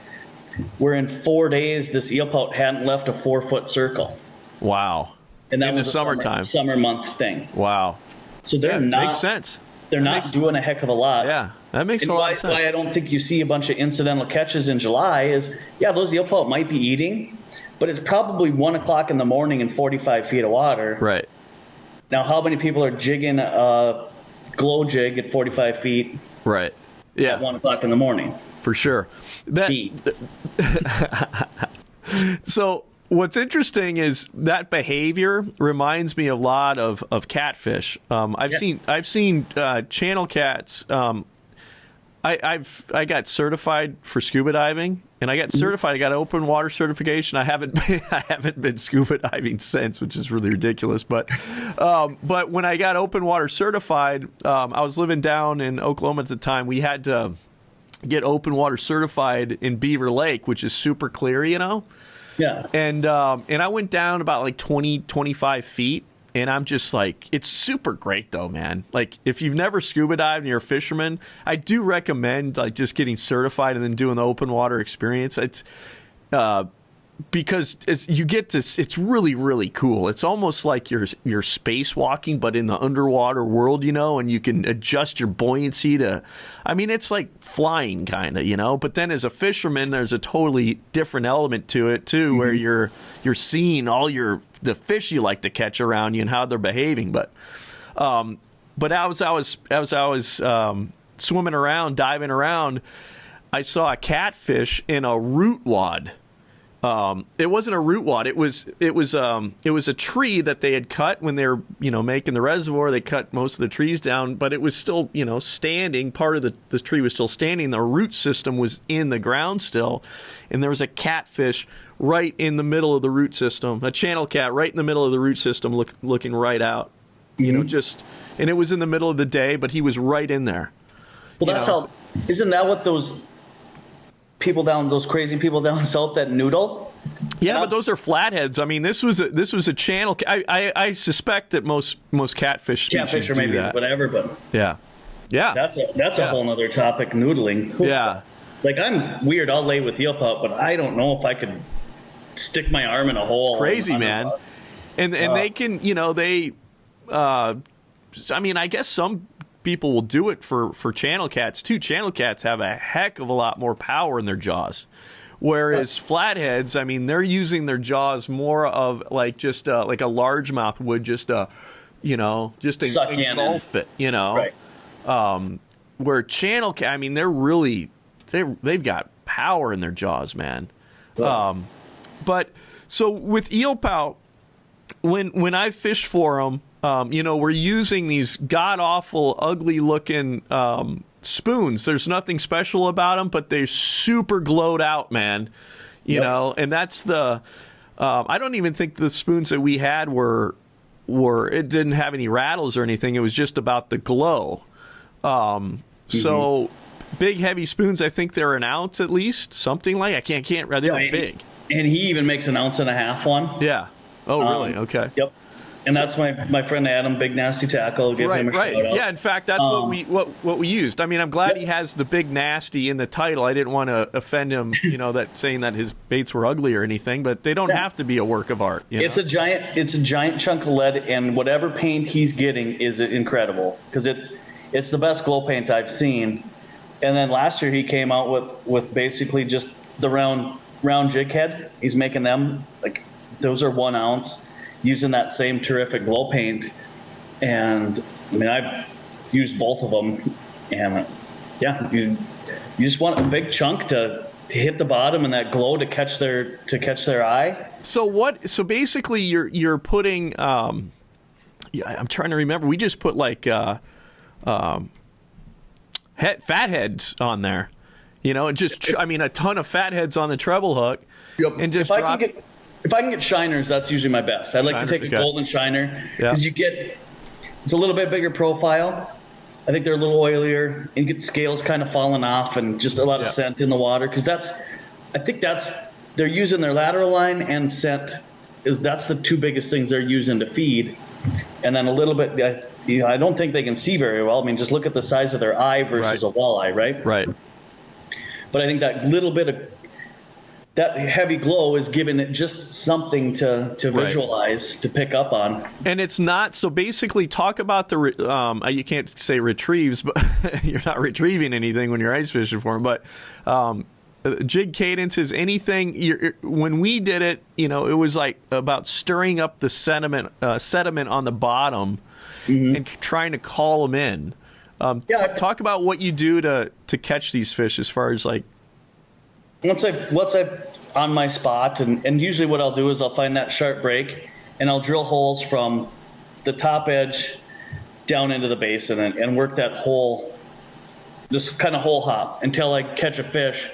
where in 4 days this eelpout hadn't left a 4-foot circle. Wow. And that in was the summertime. Summer month thing. Wow. So they're not. Makes sense. They're not doing a heck of a lot. Yeah, that makes a lot of sense. Why I don't think you see a bunch of incidental catches in July is, those eelpout might be eating, but it's probably 1 o'clock in the morning and 45 feet of water. Right. Now, how many people are jigging a glow jig at 45 feet? Right. Yeah. At 1 o'clock in the morning. For sure. So what's interesting is that behavior reminds me a lot of catfish. I've seen channel cats. I got certified for scuba diving, and I got certified. I got open water certification. I haven't been scuba diving since, which is really ridiculous. But when I got open water certified, I was living down in Oklahoma at the time. We had to get open water certified in Beaver Lake, which is super clear, Yeah. And I went down about like 25 feet, and I'm just like, it's super great though, man. Like, if you've never scuba dived and you're a fisherman, I do recommend like just getting certified and then doing the open water experience. It's because it's really, really cool. It's almost like you're spacewalking, but in the underwater world, and you can adjust your buoyancy to, it's like flying kind of, but then as a fisherman, there's a totally different element to it too, where you're seeing all the fish you like to catch around you and how they're behaving. But as I was swimming around, diving around, I saw a catfish in a root wad. It wasn't a root wad. It was a tree that they had cut when they were, making the reservoir. They cut most of the trees down, but it was still, standing. Part of the tree was still standing. The root system was in the ground still, and there was a catfish right in the middle of the root system. A channel cat right in the middle of the root system, looking right out. And it was in the middle of the day, but he was right in there. Well, that's how. Isn't that what those crazy people down south that noodle? Yeah, but those are flatheads. This was a channel. I suspect that most catfish species or maybe that. Whatever, but yeah. That's a whole other topic. Noodling. Yeah. Like, I'm weird. I'll lay with eelpout, but I don't know if I could stick my arm in a hole. It's crazy, man. And they can, I guess some people will do it for channel cats too. Channel cats have a heck of a lot more power in their jaws, whereas flatheads, they're using their jaws more of like just like a largemouth would, just engulf it, Right. Where channel cat, they've got power in their jaws, man. Right. But so with eelpout, when I fish for them, we're using these god-awful, ugly-looking spoons. There's nothing special about them, but they're super glowed out, man. You know, and that's the... I don't even think the spoons that we had were... It didn't have any rattles or anything. It was just about the glow. So, big, heavy spoons, I think they're an ounce at least. Something like... I can't... They're big. And he even makes an ounce and a half one. Yeah. Oh, really? Okay. Yep. And that's my friend Adam, Big Nasty Tackle. Give him a shout out. Yeah, in fact, that's what we used. I'm glad he has the Big Nasty in the title. I didn't want to offend him, that saying that his baits were ugly or anything, but they don't have to be a work of art. It's a giant chunk of lead, and whatever paint he's getting is incredible because it's the best glow paint I've seen. And then last year he came out with basically just the round jig head. He's making them like those are 1 ounce. Using that same terrific glow paint, and I've used both of them, and you just want a big chunk to hit the bottom and that glow to catch their eye. So basically, you're putting. I'm trying to remember. We just put like fat heads on there, and just a ton of fat heads on the treble hook, and just If I can get shiners, that's usually my best. I'd like to take a golden shiner because it's a little bit bigger profile, I think they're a little oilier, and you get the scales kind of falling off, and just a lot of scent in the water. Because they're using their lateral line and scent. That's the two biggest things they're using to feed, and then a little bit. I don't think they can see very well. I mean, just look at the size of their eye versus a walleye, right? Right. But I think that little bit of that heavy glow is giving it just something to visualize, to pick up on. And it's not, so basically talk about the, you can't say retrieves, but you're not retrieving anything when you're ice fishing for them, but jig cadence is anything, when we did it, it was like about stirring up the sediment on the bottom and trying to call them in. Talk about what you do to catch these fish as far as like, once I've on my spot, and usually what I'll do is I'll find that sharp break, and I'll drill holes from the top edge down into the basin and work that hole, just kind of hole hop until I catch a fish,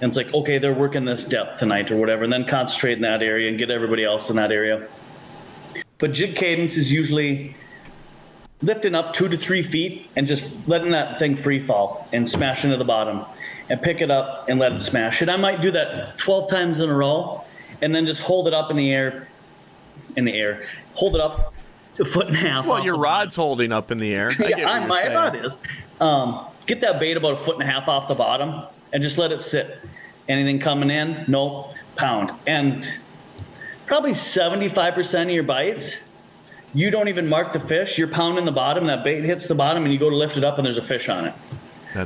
and it's like, okay, they're working this depth tonight or whatever, and then concentrate in that area and get everybody else in that area. But jig cadence is usually lifting up 2 to 3 feet and just letting that thing free fall and smash into the bottom and pick it up and let it smash. And I might do that 12 times in a row and then just hold it up in the air, hold it up to 1.5 feet. Well, your rod's holding up in the air. Yeah, my rod is. Get that bait about 1.5 feet off the bottom and just let it sit. Anything coming in? Nope. Pound. And probably 75% of your bites, you don't even mark the fish. You're pounding the bottom, that bait hits the bottom, and you go to lift it up, and there's a fish on it.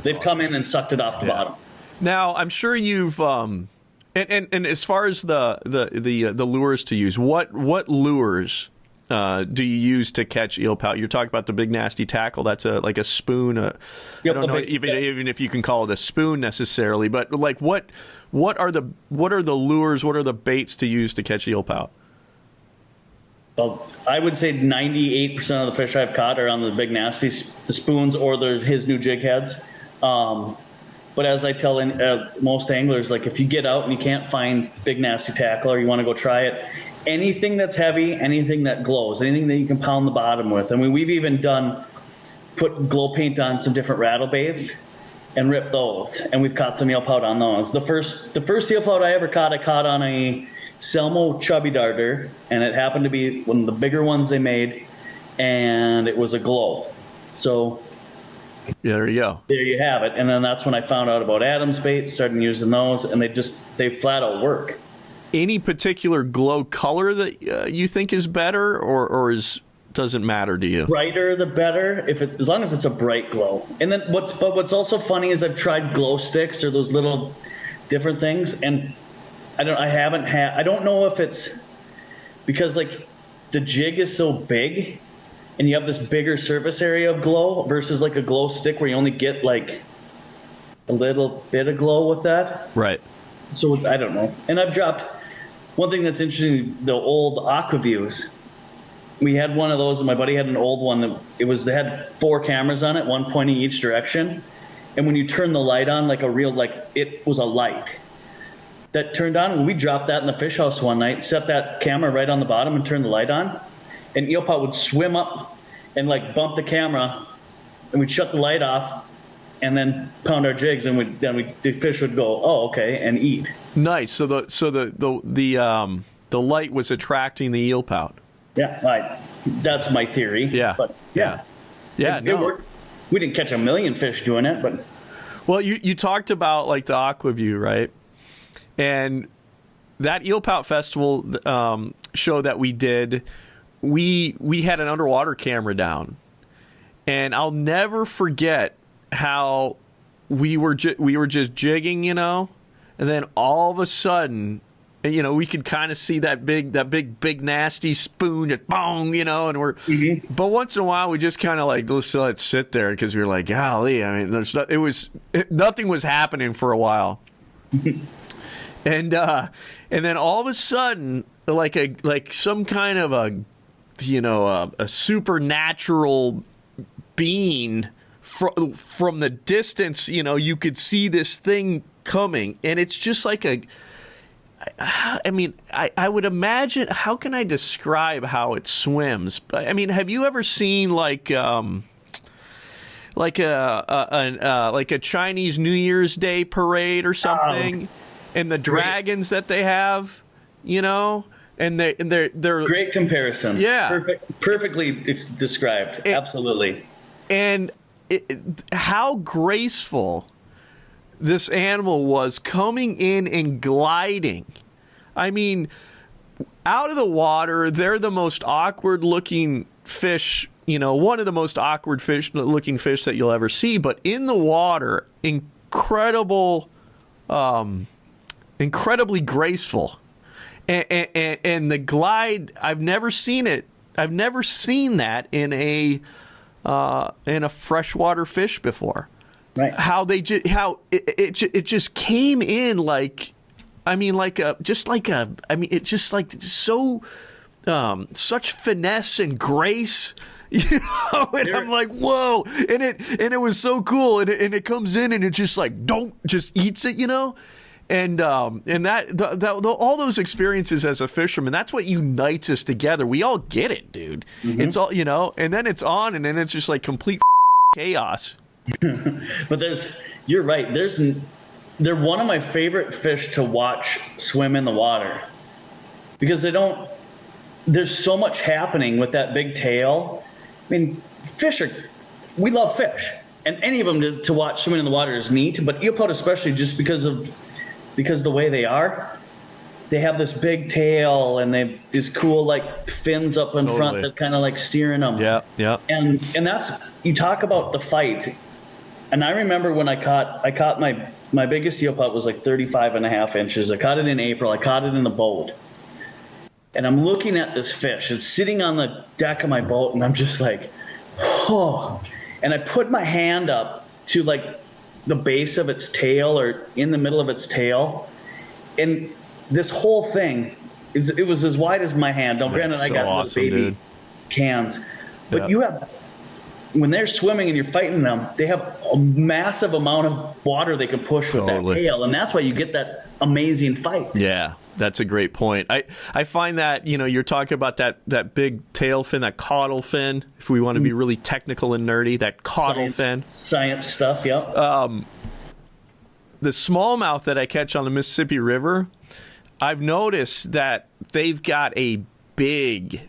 They've come in and sucked it off the bottom. Now, I'm sure you've and as far as the lures to use, what lures do you use to catch eelpout? You're talking about the big nasty tackle. That's like a spoon. I don't know even if you can call it a spoon necessarily, but like what are the lures? What are the baits to use to catch eelpout? Well, I would say 98% of the fish I've caught are on the big nasties, the spoons, or his new jig heads. But as I tell most anglers, like if you get out and you can't find big nasty tackle or you want to go try it, anything that's heavy, anything that glows, anything that you can pound the bottom with. I mean, we've even put glow paint on some different rattle baits and ripped those, and we've caught some eelpout on those. The first eelpout I ever caught, I caught on a Selmo chubby darter, and it happened to be one of the bigger ones they made, and it was a glow. So there you go. There you have it. And then that's when I found out about Adam's bait, started using those, and they flat out work. Any particular glow color that you think is better, or doesn't matter to you? Brighter the better, as long as it's a bright glow. And then what's also funny is I've tried glow sticks or those little different things, and I don't know if it's because like the jig is so big and you have this bigger surface area of glow versus like a glow stick where you only get like a little bit of glow with that. Right. So I don't know. And I've dropped one thing that's interesting, the old Aquaviews. We had one of those, and my buddy had an old one. They had 4 cameras on it, one pointing each direction. And when you turn the light on, it was a light that turned on. When we dropped that in the fish house one night, set that camera right on the bottom and turned the light on, and eelpout would swim up and like bump the camera, and we'd shut the light off and then pound our jigs, and the fish would go, oh, okay, and eat. Nice. So the light was attracting the eelpout. Yeah, that's my theory. Yeah. But it worked. We didn't catch a million fish doing it, but well, you talked about like the Aquaview, right? And that Eelpout Festival show that we did, we had an underwater camera down, and I'll never forget how we were just jigging, and then all of a sudden, we could kind of see that big nasty spoon just boom, and we're. Mm-hmm. But once in a while, we just kind of like let's let it sit there because we were like, golly, I mean, nothing was happening for a while. And then all of a sudden, like some kind of a supernatural being from the distance, you could see this thing coming, and it's just like I mean, I would imagine. How can I describe how it swims? I mean, have you ever seen like like a Chinese New Year's Day parade or something, and the dragons that they have, and they're great comparison. Yeah, perfectly described. Absolutely. And how graceful this animal was coming in and gliding. I mean, out of the water, they're the most awkward looking fish, one of the most awkward looking fish that you'll ever see. But in the water, incredibly graceful. And the glide, I've never seen it. I've never seen that in a freshwater fish before. Right. How it just came in such finesse and grace, and I'm like, whoa, and it was so cool, and it comes in and it just just eats it, and all those experiences as a fisherman, that's what unites us together. We all get it, dude. Mm-hmm. It's all, and then it's on, and then it's just like complete chaos. But you're right. They're one of my favorite fish to watch swim in the water, because there's so much happening with that big tail. I mean, we love fish, and any of them to watch swimming in the water is neat, but eelpout especially, just because the way they are. They have this big tail, and they these cool fins up in front that kind of steering them. Yeah. And that's, you talk about the fight. And I remember when I caught my biggest eelpout was 35 and a half inches. I caught it in April. I caught it in the boat. And I'm looking at this fish. It's sitting on the deck of my boat, and I'm just like, oh. And I put my hand up to the base of its tail, or in the middle of its tail. And this whole thing, it was as wide as my hand. Now, granted, I got awesome, little baby dude. cans. But when they're swimming and you're fighting them, they have a massive amount of water they can push with that tail. And that's why you get that amazing fight. Yeah, that's a great point. I find that, you're talking about that big tail fin, that caudal fin, if we want to be really technical and nerdy, that caudal fin. Science stuff, yeah. The smallmouth that I catch on the Mississippi River, I've noticed that they've got a big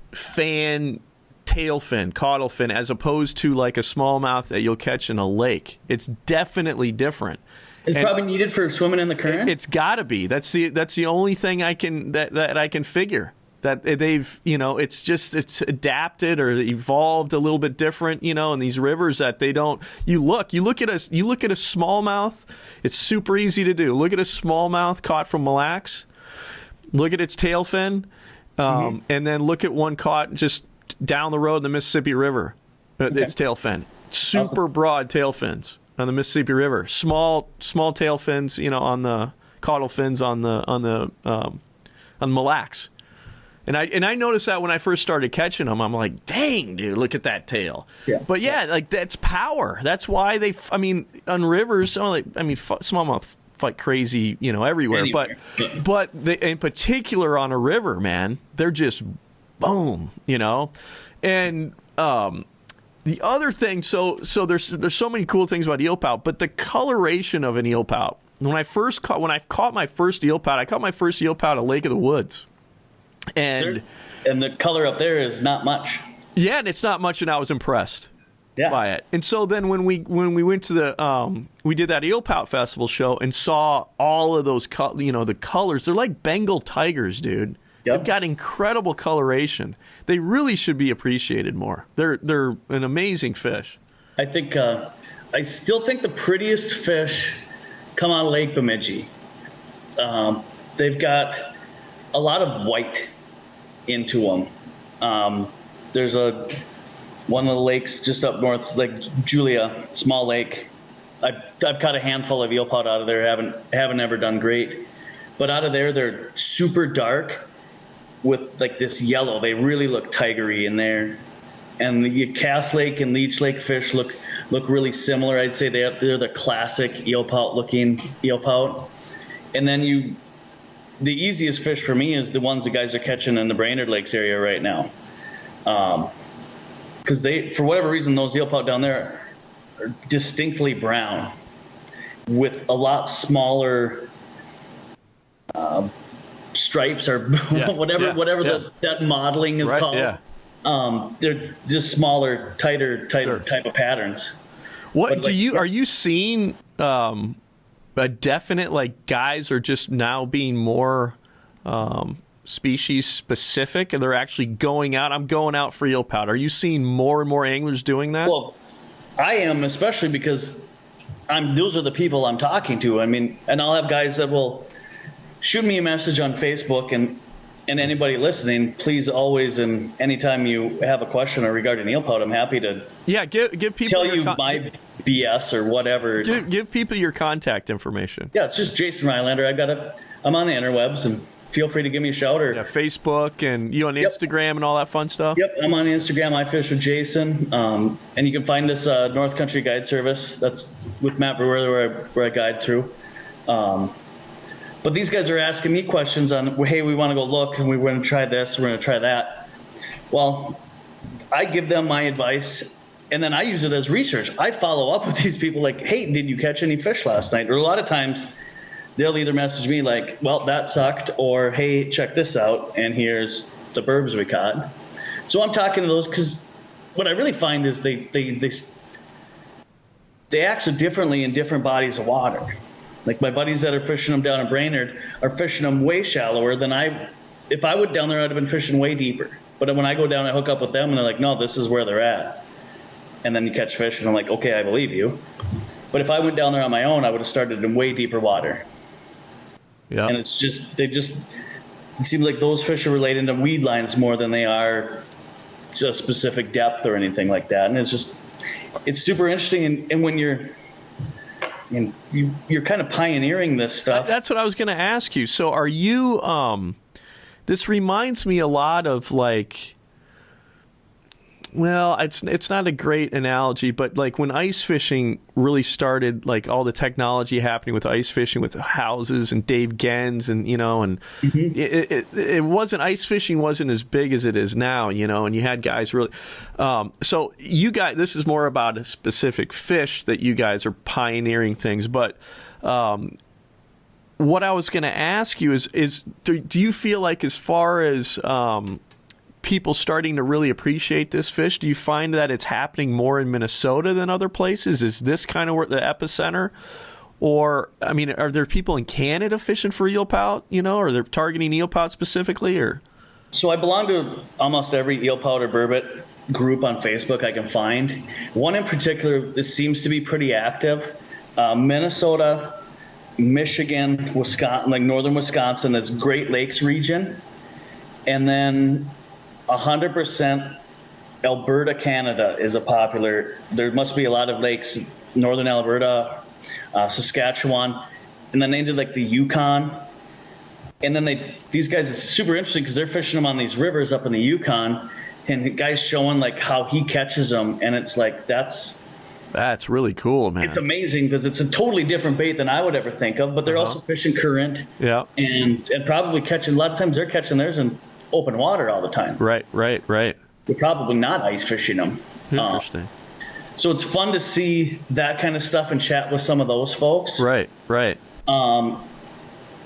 tail fin, caudal fin, as opposed to a smallmouth that you'll catch in a lake. It's definitely different. It's probably needed for swimming in the current. It's got to be. That's the only thing I can figure. That they've, it's adapted or evolved a little bit different, in these rivers that they don't. You look at a smallmouth. It's super easy to do. Look at a smallmouth caught from Mille Lacs. Look at its tail fin, and then look at one caught just down the road in the Mississippi River. Its tail fin, super broad tail fins on the Mississippi River. Small tail fins, on the caudal fins on the Mille Lacs. And I noticed that when I first started catching them. I'm like, dang, dude, look at that tail. Yeah. But that's power. That's why on rivers, smallmouth fight crazy, everywhere. But they, in particular on a river, man, they're just boom, And the other thing, so there's so many cool things about eelpout, but the coloration of an eelpout. When I caught my first eelpout, I caught my first eelpout at Lake of the Woods. And the color up there is not much. Yeah, and it's not much, and I was impressed by it. And so then when we went to we did that Eelpout Festival show and saw all of those the colors. They're like Bengal tigers, dude. Yep. They've got incredible coloration. They really should be appreciated more. They're an amazing fish. I think I still think the prettiest fish come out of Lake Bemidji. They've got a lot of white into them. There's one of the lakes just up north, Lake Julia, small lake. I've caught a handful of eelpout out of there. Haven't ever done great, but out of there they're super dark with this yellow. They really look tigery in there. And the Cass Lake and Leech Lake fish look really similar. I'd say they're the classic eelpout looking eelpout. And then the easiest fish for me is the ones the guys are catching in the Brainerd Lakes area right now. Because for whatever reason, those eelpout down there are distinctly brown with a lot lot stripes or whatever that modeling is called. Yeah. They're just smaller, tighter type of patterns. What are you seeing a definite, like, guys are just now being more species specific and they're actually going out? I'm going out for eelpout. Are you seeing more and more anglers doing that? Well, I am, especially because those are the people I'm talking to. I mean, and I'll have guys that will shoot me a message on Facebook, and anybody listening, please always, and anytime you have a question regarding eelpout, I'm happy to give people tell you my BS or whatever. Give people your contact information. Yeah, it's just Jason Rylander. I'm on the interwebs, and feel free to give me a shout. Or Facebook, and you on Instagram and all that fun stuff? Yep, I'm on Instagram. I fish with Jason. And you can find us North Country Guide Service. That's with Matt Brewer, where I guide through. But these guys are asking me questions on, hey, we want to go look, and we're going to try this, we're going to try that. Well, I give them my advice, and then I use it as research. I follow up with these people like, hey, did you catch any fish last night? Or a lot of times they'll either message me like, well, that sucked, or hey, check this out, and here's the burbs we caught. So I'm talking to those because what I really find is they act so differently in different bodies of water. Like my buddies that are fishing them down in Brainerd are fishing them way shallower than if I went down there, I'd have been fishing way deeper. But when I go down, I hook up with them, and they're like, no, this is where they're at. And then you catch fish, and I'm like, okay, I believe you. But if I went down there on my own, I would have started in way deeper water. Yeah. And it's just, it seems like those fish are related to weed lines more than they are to a specific depth or anything like that. And it's super interesting. And when you're kind of pioneering this stuff. That's what I was going to ask you. So are you, this reminds me a lot of like, well, it's not a great analogy, but like when ice fishing really started, like all the technology happening with ice fishing with houses and Dave Gens and, and it wasn't, ice fishing wasn't as big as it is now, and you had guys really, so you guys, this is more about a specific fish that you guys are pioneering things, but, what I was going to ask you is do you feel like as far as, people starting to really appreciate this fish, do you find that it's happening more in Minnesota than other places? Is this kind of where the epicenter? Or, I mean, are there people in Canada fishing for eelpout, or they're targeting eelpout specifically? Or So I belong to almost every eelpout or burbot group on Facebook I can find. One in particular, this seems to be pretty active. Minnesota, Michigan, Wisconsin, like northern Wisconsin, this Great Lakes region. And then 100% Alberta, Canada is a popular. There must be a lot of lakes, northern Alberta, Saskatchewan, and then they did like the Yukon. And then these guys, it's super interesting because they're fishing them on these rivers up in the Yukon, and the guy's showing like how he catches them, and it's like that's really cool, man. It's amazing because it's a totally different bait than I would ever think of. But they're also fishing current, and probably catching. A lot of times they're catching theirs in open water all the time. Right. We're probably not ice fishing them. Interesting. So it's fun to see that kind of stuff and chat with some of those folks. Right.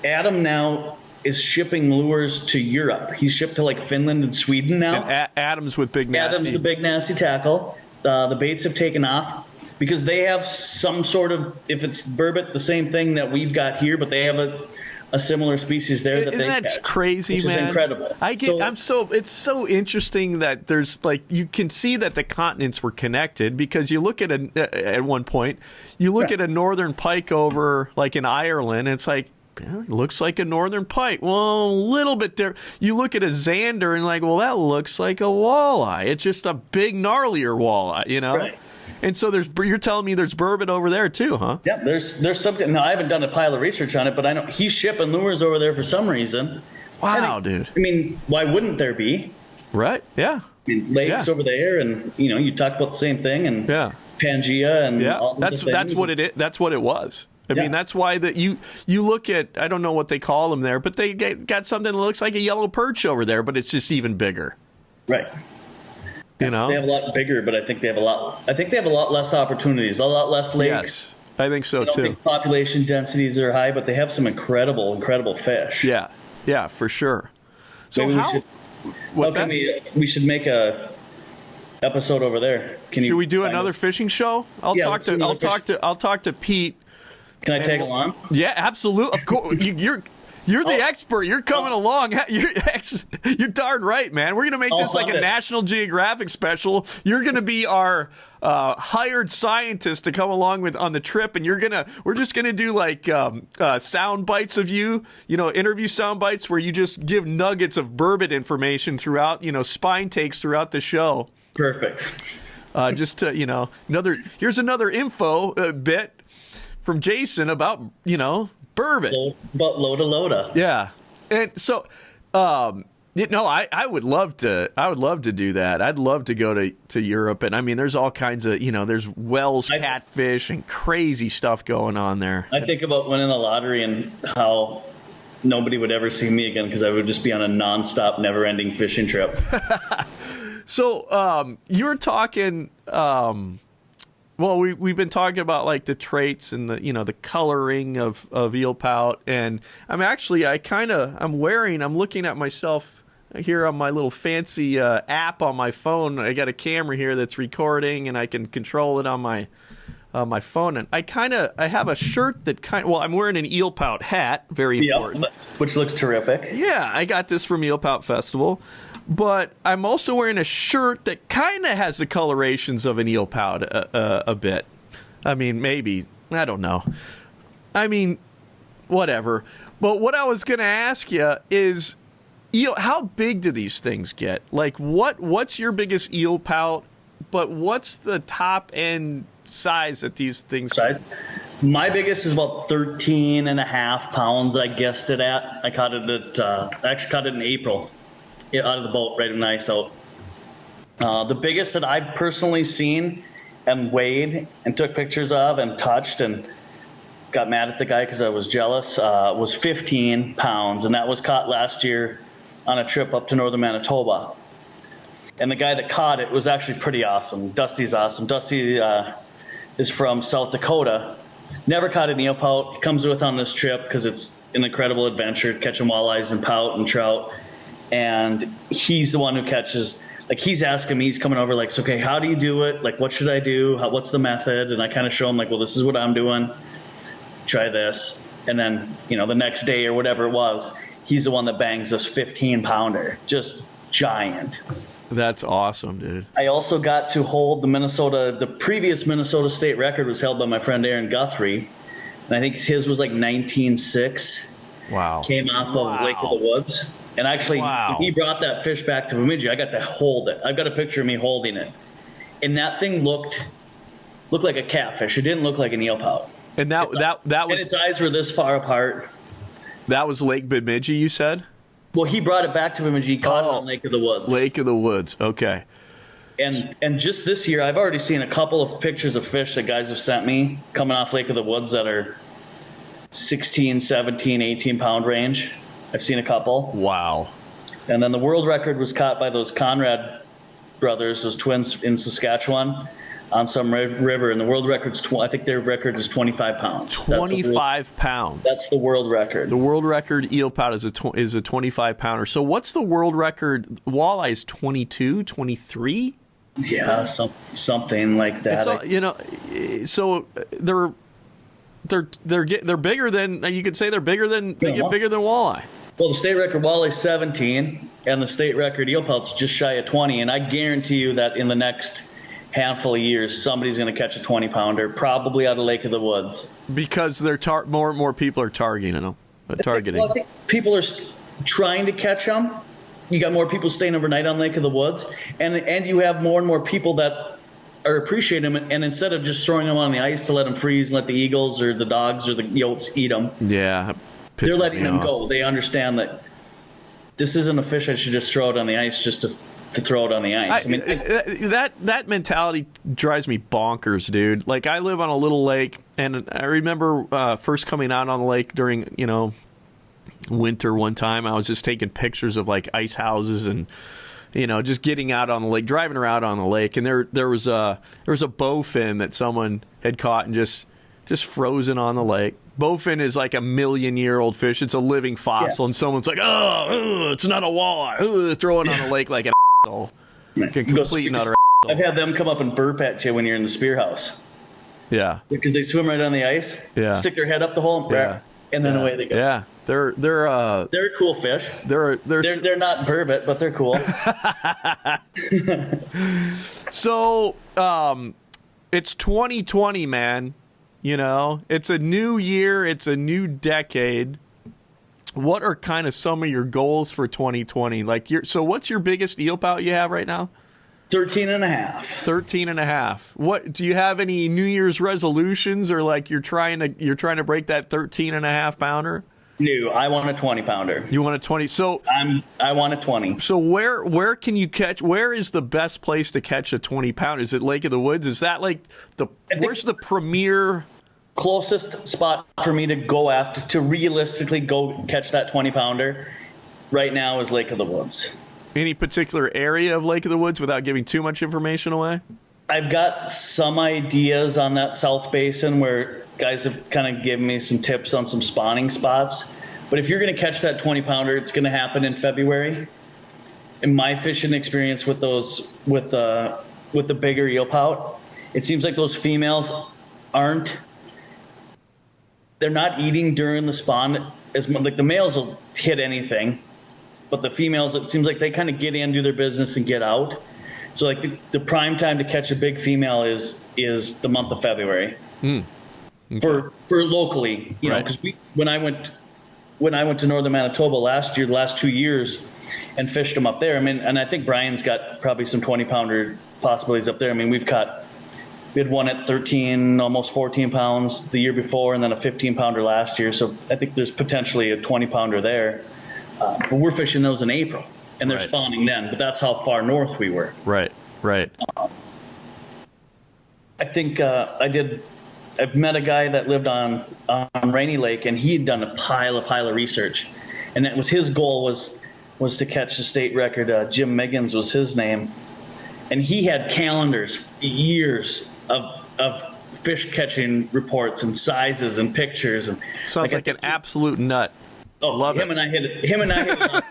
Adam now is shipping lures to Europe. He's shipped to like Finland and Sweden now. And Adam's with Big Nasty. Adam's the Big Nasty Tackle. The baits have taken off because they have some sort of, if it's burbot, the same thing that we've got here, but they have a similar species there that Isn't they that catch, crazy, which man? is incredible. It's so interesting that there's like, you can see that the continents were connected because you look at one point, you look at a northern pike over like in Ireland, and it's like, it looks like a northern pike. Well, a little bit different. You look at a zander and like, well, that looks like a walleye. It's just a big, gnarlier walleye, Right. And so you're telling me there's burbot over there too, huh? Yeah, there's something. Now I haven't done a pile of research on it, but I know he's shipping lures over there for some reason. Wow, dude. I mean, why wouldn't there be? Right. Yeah. I mean, lakes over there, and you talk about the same thing, and Pangea, and all that's what it is. That's what it was. I mean, that's why that you look at, I don't know what they call them there, but they got something that looks like a yellow perch over there, but it's just even bigger. Right. You know, they have a lot bigger, but I think they have a lot less opportunities, a lot less lakes. Yes, I think so I don't too. think population densities are high, but they have some incredible fish. Yeah, for sure. So Maybe what's that? We should make a episode over there. Should we do another fishing show? I'll talk to Pete. Can I tag along? Yeah, absolutely. Of course, you're the expert. You're coming along. You're darn right, man. We're gonna make this like a National Geographic special. You're gonna be our hired scientist to come along on the trip, and we're just gonna do like sound bites of you, interview sound bites where you just give nuggets of burbot information throughout, spine takes throughout the show. Perfect. Just to, here's another info bit from Jason about, burbot. But loada. Yeah. And so, I would love to do that. I'd love to go to Europe. And I mean, there's all kinds of, there's whales, catfish, and crazy stuff going on there. I think about winning the lottery and how nobody would ever see me again because I would just be on a nonstop, never-ending fishing trip. So, you were talking, we've been talking about like the traits and the coloring of eelpout, and I'm looking at myself here on my little fancy app on my phone. I got a camera here that's recording, and I can control it on my phone. And I have a shirt that I'm wearing an eelpout hat, very important, which looks terrific. Yeah, I got this from Eelpout Festival. But I'm also wearing a shirt that kind of has the colorations of an eelpout a bit. I mean, maybe. I don't know. I mean, whatever. But what I was going to ask you is, how big do these things get? Like, what's your biggest eelpout, but what's the top end size that these things size? My biggest is about 13 and a half pounds, I guessed it at. I caught it I actually caught it in April. Out of the boat, right in the ice out. The biggest that I've personally seen and weighed and took pictures of and touched and got mad at the guy because I was jealous was 15 pounds, and that was caught last year on a trip up to northern Manitoba. And the guy that caught it was actually pretty awesome. Dusty's awesome. Dusty is from South Dakota. Never caught an eelpout. He comes with on this trip because it's an incredible adventure, catching walleyes and pout and trout. And he's the one who catches, like, he's asking me, he's coming over like, so, okay, how do you do it? Like, what should I do? What's the method? And I kind of show him like, well, this is what I'm doing. Try this. And then, the next day or whatever it was, he's the one that bangs this 15 pounder, just giant. That's awesome, dude. I also got to hold the previous Minnesota state record was held by my friend Aaron Guthrie. And I think his was like 19.6. Wow. Came off of Lake of the Woods. And actually, he brought that fish back to Bemidji. I got to hold it. I've got a picture of me holding it. And that thing looked like a catfish. It didn't look like an eelpout. And that was... And its eyes were this far apart. That was Lake Bemidji, you said? Well, he brought it back to Bemidji. He caught it on Lake of the Woods. Lake of the Woods, okay. And just this year, I've already seen a couple of pictures of fish that guys have sent me coming off Lake of the Woods that are 16, 17, 18-pound range. I've seen a couple. Wow. And then the world record was caught by those Conrad brothers, those twins in Saskatchewan, on some river. And the world record's, I think their record is 25 pounds. 25 pounds. That's the world record. The world record eelpout is a 25-pounder. So what's the world record? Walleye is 22, 23? Yeah, something like that. So they're bigger than, you could say they get bigger than walleye. Well, the state record walleye is 17, and the state record eelpout's just shy of 20. And I guarantee you that in the next handful of years, somebody's going to catch a 20-pounder, probably out of Lake of the Woods. Because they're more and more people are targeting them. I think people are trying to catch them. You got more people staying overnight on Lake of the Woods, and you have more and more people that are appreciating them, and instead of just throwing them on the ice to let them freeze and let the eagles or the dogs or the yotes eat them, they're letting them go. They understand that this isn't a fish I should just throw it on the ice just to throw it on the ice. That mentality drives me bonkers, dude. Like, I live on a little lake, and I remember first coming out on the lake during, winter one time. I was just taking pictures of, like, ice houses and just getting out on the lake, driving around on the lake, and there was a bowfin that someone had caught and just frozen on the lake. Bowfin is like a 1,000,000-year-old fish. It's a living fossil, and someone's like, oh, it's not a walleye. Throw it on the lake like an asshole. Complete and utter asshole. I've had them come up and burp at you when you're in the spear house. Yeah. Because they swim right on the ice, stick their head up the hole, and then away they go. Yeah. They're a cool fish. They're not burbot, but they're cool. So, it's 2020, man. It's a new year. It's a new decade. What are kind of some of your goals for 2020? So what's your biggest eelpout you have right now? 13 and a half. 13 and a half. What, do you have any New Year's resolutions, or you're trying to break that 13 and a half pounder? No, I want a 20 pounder. You want a 20? So I want a 20. So where can you catch? Where is the best place to catch a 20 pounder? Is it Lake of the Woods? Is that where's the premier? Closest spot for me to go after, to realistically go catch that 20 pounder right now, is Lake of the Woods. Any particular area of Lake of the Woods without giving too much information away? I've got some ideas on that South Basin where guys have kind of given me some tips on some spawning spots. But if you're going to catch that 20 pounder, it's going to happen in February. In my fishing experience with those, with the bigger eelpout, it seems like those females they're not eating during the spawn as much. Like the males will hit anything, but the females, it seems like they kind of get in, do their business, and get out. So like the prime time to catch a big female is the month of February. Okay. For locally, know, because when I went to northern Manitoba last year, the last 2 years, and fished them up there. I mean, and I think Brian's got probably some 20 pounder possibilities up there. I mean, we had one at 13, almost 14 pounds the year before, and then a 15 pounder last year. So I think there's potentially a 20 pounder there. But we're fishing those in April, and they're spawning then. But that's how far north we were. Right. I think I've met a guy that lived on Rainy Lake, and he'd done a pile of research, and that was his goal was to catch the state record. Jim Miggins was his name, and he had calendars, years of fish catching reports and sizes and pictures. And sounds like an absolute nut. Oh, love him it. And I hit it off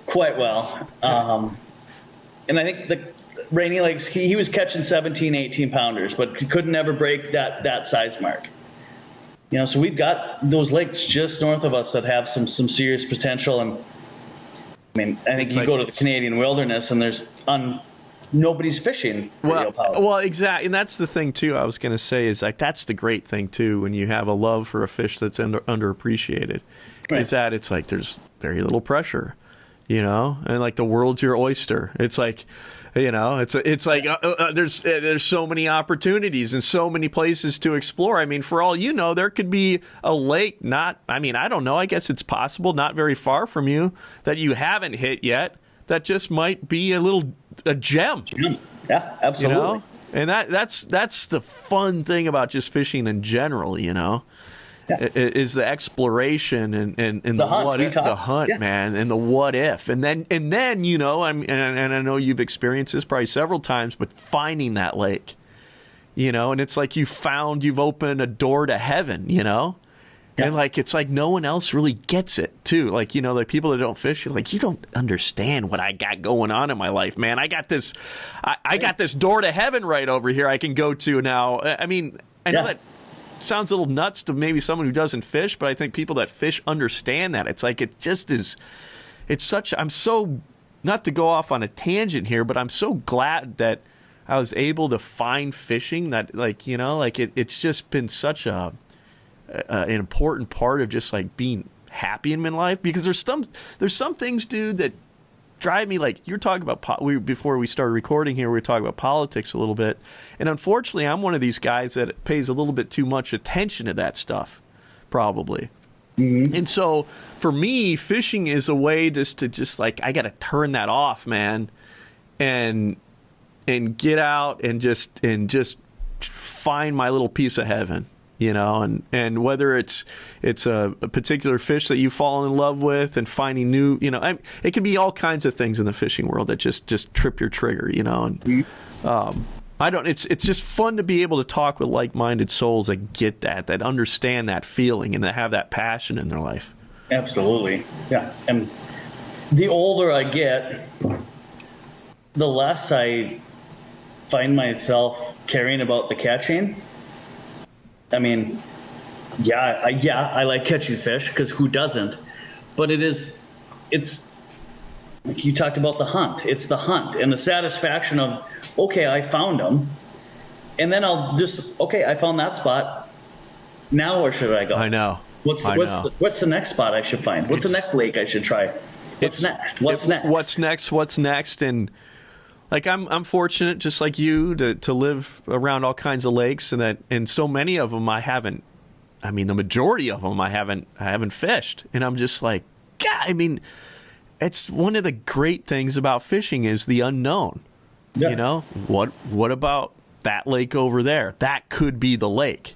quite well. And I think the Rainy Lakes, he was catching 17, 18 pounders, but could never break that size mark. So we've got those lakes just north of us that have some serious potential. And I mean, I think you go to the Canadian wilderness and there's nobody's fishing for eelpout. Well, exactly. And that's the thing too, I was going to say, is that's the great thing too, when you have a love for a fish that's underappreciated, is that it's like there's very little pressure, and like the world's your oyster. It's like, it's like there's so many opportunities and so many places to explore. I mean, for all you know, there could be a lake I don't know, I guess it's possible, not very far from you, that you haven't hit yet, that just might be a gem. Yeah, absolutely. And that's the fun thing about just fishing in general, is the exploration and the hunt, the hunt, man, and the what if, and then and I know you've experienced this probably several times, but finding that lake, and it's like you've opened a door to heaven, And it's like no one else really gets it too. Like, the people that don't fish, you're like, you don't understand what I got going on in my life, man. I got this, I got this door to heaven right over here I can go to now. I mean, I know that sounds a little nuts to maybe someone who doesn't fish, but I think people that fish understand that. It's like, it just is, I'm so, not to go off on a tangent here, but I'm so glad that I was able to find fishing that it's just been such an important part of just like being happy in my life, because there's some things, dude, that drive me, like you're talking about before we started recording here, we were talking about politics a little bit, and unfortunately I'm one of these guys that pays a little bit too much attention to that stuff, probably. And so for me, fishing is a way just like I gotta turn that off, man, and get out and just find my little piece of heaven. and whether it's a particular fish that you fall in love with and finding new, it can be all kinds of things in the fishing world that just trip your trigger, and it's just fun to be able to talk with like-minded souls that get that understand that feeling and that have that passion in their life. Absolutely. Yeah. And the older I get, the less I find myself caring about the catching. I mean, I like catching fish, because who doesn't? But it's like you talked about the hunt. It's the hunt and the satisfaction of, okay, I found them. And then I'll just, okay, I found that spot. Now where should I go? I know. What's the next spot I should find? What's the next lake I should try? What's next? And like I'm fortunate, just like you, to live around all kinds of lakes, and so many of them the majority of them I haven't fished, and I'm just like, God, it's one of the great things about fishing is the unknown. Yeah. What about that lake over there? That could be the lake.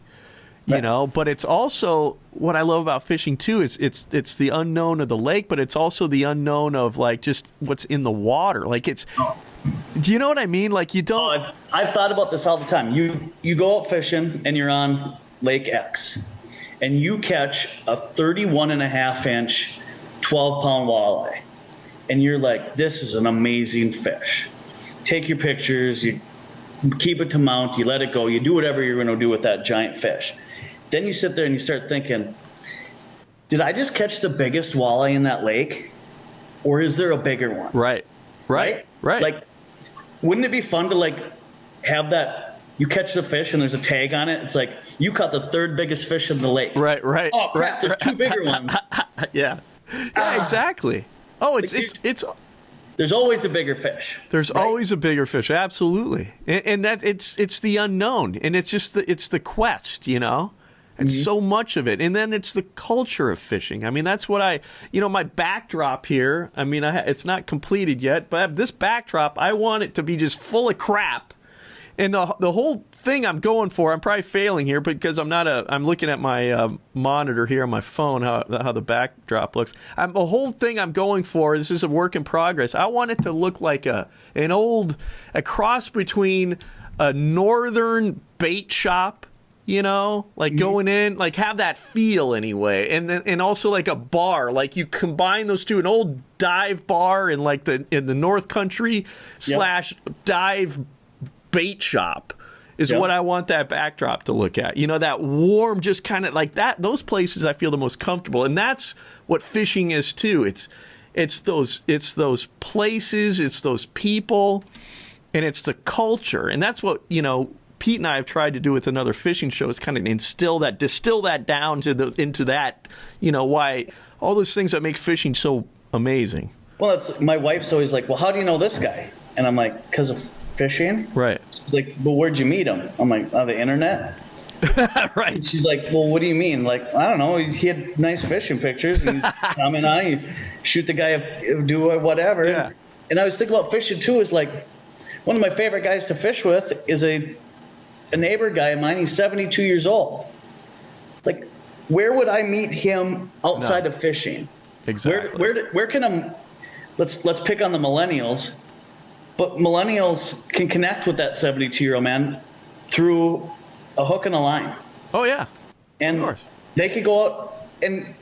But it's also what I love about fishing too is it's the unknown of the lake, but it's also the unknown of like just what's in the water. Like do you know what I mean? Like you don't. I've thought about this all the time. You go out fishing and you're on Lake X, and you catch a 31.5-inch, 12-pound walleye, and you're like, this is an amazing fish. Take your pictures, you keep it to mount, you let it go, you do whatever you're going to do with that giant fish. Then you sit there and you start thinking, did I just catch the biggest walleye in that lake? Or is there a bigger one? Right. Like, wouldn't it be fun to like have that, you catch the fish and there's a tag on it. It's like, you caught the third biggest fish in the lake. Right. Oh crap, there's two bigger ones. Yeah, exactly. Oh, it's there's always a bigger fish. There's always a bigger fish, absolutely. And that it's the unknown, and it's just it's the quest, And so much of it. And then it's the culture of fishing. That's what my backdrop here, it's not completed yet, but this backdrop, I want it to be just full of crap. And the whole thing I'm going for, I'm probably failing here because I'm looking at my monitor here on my phone, how the backdrop looks. The whole thing I'm going for, this is a work in progress. I want it to look like a cross between a northern bait shop, going in, like have that feel anyway. And also like a bar, like you combine those two, an old dive bar in like in the North Country / dive bait shop is what I want that backdrop to look at. That warm, just kind of like that. Those places I feel the most comfortable. And that's what fishing is too. It's those places, it's those people, and it's the culture. And that's what, Pete and I have tried to do with another fishing show is kind of distill that down into that, why all those things that make fishing so amazing. Well, my wife's always like, well, how do you know this guy? And I'm like, because of fishing. Right. She's like, but where'd you meet him? I'm like, on the internet. Right. And she's like, well, what do you mean? Like, I don't know. He had nice fishing pictures. And comment on, you shoot the guy, do whatever. Yeah. And I was thinking about fishing too. Is like one of my favorite guys to fish with is a neighbor guy of mine. He's 72 years old. Like, where would I meet him outside of fishing? Exactly. Where can let's pick on the millennials, but millennials can connect with that 72-year-old man through a hook and a line. Oh yeah. And of course. They could go out, and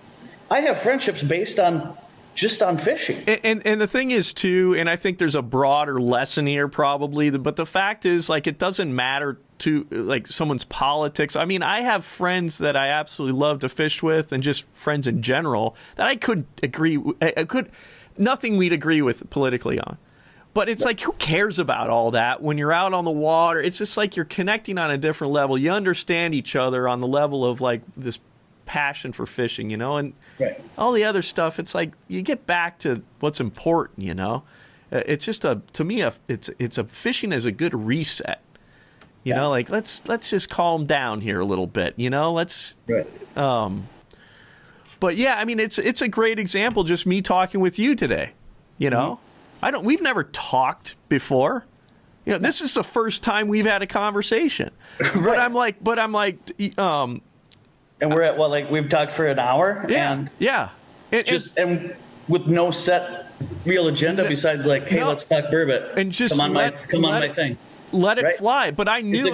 I have friendships based on just on fishing. And the thing is too, and I think there's a broader lesson here probably, but the fact is, like, it doesn't matter to like someone's politics. I have friends that I absolutely love to fish with, and just friends in general that I couldn't agree. Nothing we'd agree with politically on. But it's like, who cares about all that when you're out on the water? It's just like you're connecting on a different level. You understand each other on the level of like this passion for fishing, and all the other stuff. It's like you get back to what's important, It's just to me, it's a fishing is a good reset. Like let's just calm down here a little bit, let's. Right. But yeah, it's a great example. Just me talking with you today, We've never talked before, You know, this is the first time we've had a conversation. Right. But I'm like, and we're at what, like we've talked for an hour? And and with no set real agenda besides like, hey, let's talk burbot. And just come on my thing. Let it fly. But I knew,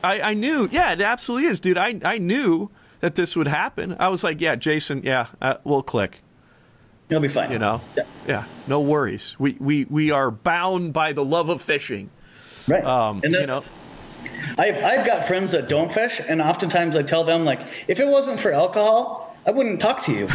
I knew, yeah, it absolutely is, dude. I knew that this would happen. I was like, yeah, Jason, we'll click. It'll be fine. You know? Yeah, no worries. We are bound by the love of fishing. Right. And that's, you know, I've got friends that don't fish, and oftentimes I tell them, like, if it wasn't for alcohol, I wouldn't talk to you.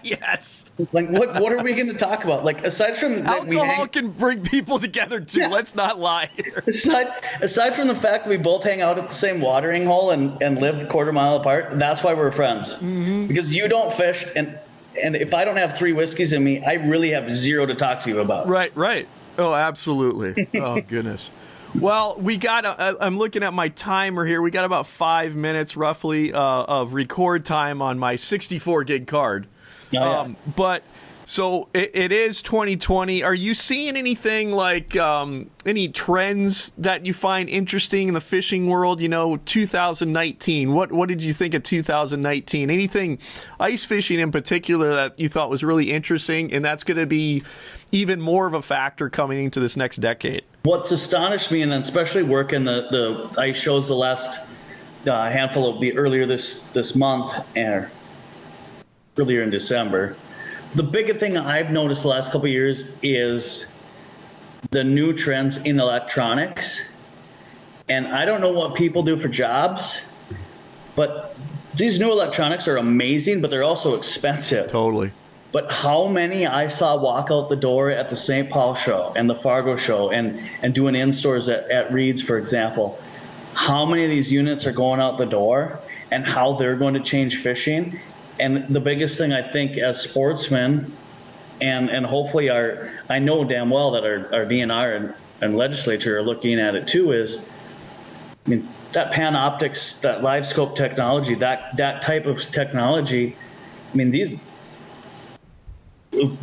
Yes. Like, what are we going to talk about? Like, aside from alcohol can bring people together too. Yeah. Let's not lie here. Aside from the fact that we both hang out at the same watering hole and live a quarter mile apart, that's why we're friends. Mm-hmm. Because you don't fish, and if I don't have 3 whiskeys in me, I really have 0 to talk to you about. Right. Oh, absolutely. Oh, goodness. Well, I'm looking at my timer here. We got about 5 minutes roughly of record time on my 64 gig card. But so it is 2020. Are you seeing anything like any trends that you find interesting in the fishing world? You know, 2019. What did you think of 2019? Anything ice fishing in particular that you thought was really interesting, and that's going to be even more of a factor coming into this next decade? What's astonished me, and especially working the ice shows the last handful will be earlier this month and earlier in December. The big thing I've noticed the last couple of years is the new trends in electronics. And I don't know what people do for jobs, but these new electronics are amazing, but they're also expensive. Totally. But how many I saw walk out the door at the St. Paul show and the Fargo show and doing in-stores at Reed's, for example, how many of these units are going out the door and how they're going to change fishing. And the biggest thing I think as sportsmen and hopefully I know damn well that our DNR and legislature are looking at it too is, I mean, that Panoptics, that live scope technology, that type of technology, I mean,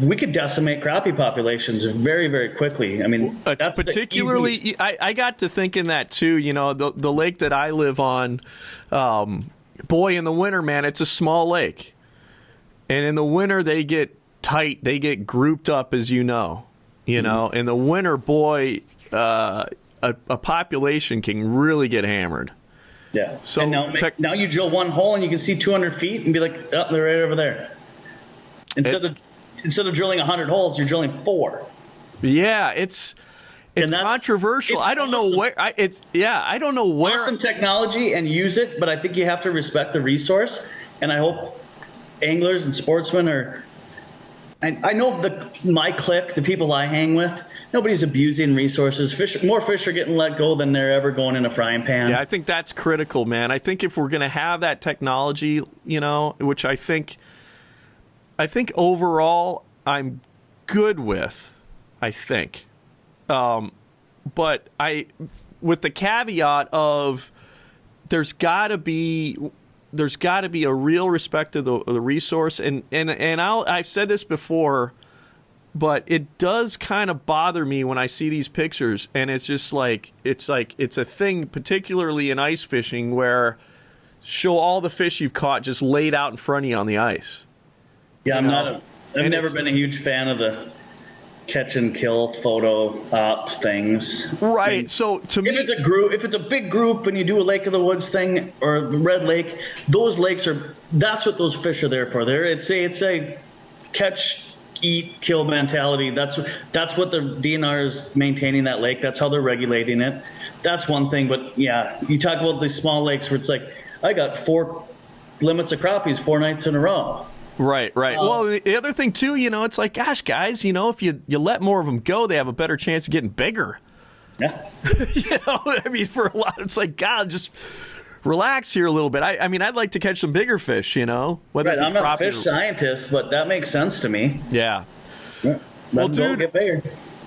we could decimate crappie populations very, very quickly. I mean, that's particularly. I got to thinking that too. You know, the lake that I live on, boy, in the winter, man, it's a small lake, and in the winter they get tight, they get grouped up, as you know. You know, in the winter, boy, a population can really get hammered. Yeah. So and now you drill one hole and you can see 200 feet and be like, oh, they're right over there. Instead of drilling 100 holes, you're drilling 4. Yeah, it's controversial. I don't know where. I don't know where. Awesome technology and use it, but I think you have to respect the resource. And I hope anglers and sportsmen are. I know my clique, the people I hang with, nobody's abusing resources. More fish are getting let go than they're ever going in a frying pan. Yeah, I think that's critical, man. I think if we're going to have that technology, you know, which I think overall I'm good with, I think. But with the caveat of there's got to be a real respect to the resource, and I've said this before, but it does kind of bother me when I see these pictures, and it's just like it's a thing, particularly in ice fishing, where show all the fish you've caught just laid out in front of you on the ice. Yeah, I've never been a huge fan of the catch and kill photo op things. Right. I mean, so to me, if it's a big group and you do a Lake of the Woods thing or a Red Lake, those lakes that's what those fish are there for. It's a catch, eat, kill mentality. That's what the DNR is maintaining that lake. That's how they're regulating it. That's one thing. But yeah, you talk about these small lakes where it's like, I got 4 limits of crappies 4 nights in a row. Right. Well, the other thing, too, you know, it's like, gosh, guys, you know, if you let more of them go, they have a better chance of getting bigger. Yeah. You know, I mean, for a lot, it's like, God, just relax here a little bit. I mean, I'd like to catch some bigger fish, you know. Right, I'm not a fish scientist, but that makes sense to me. Yeah. Well, dude, get bigger.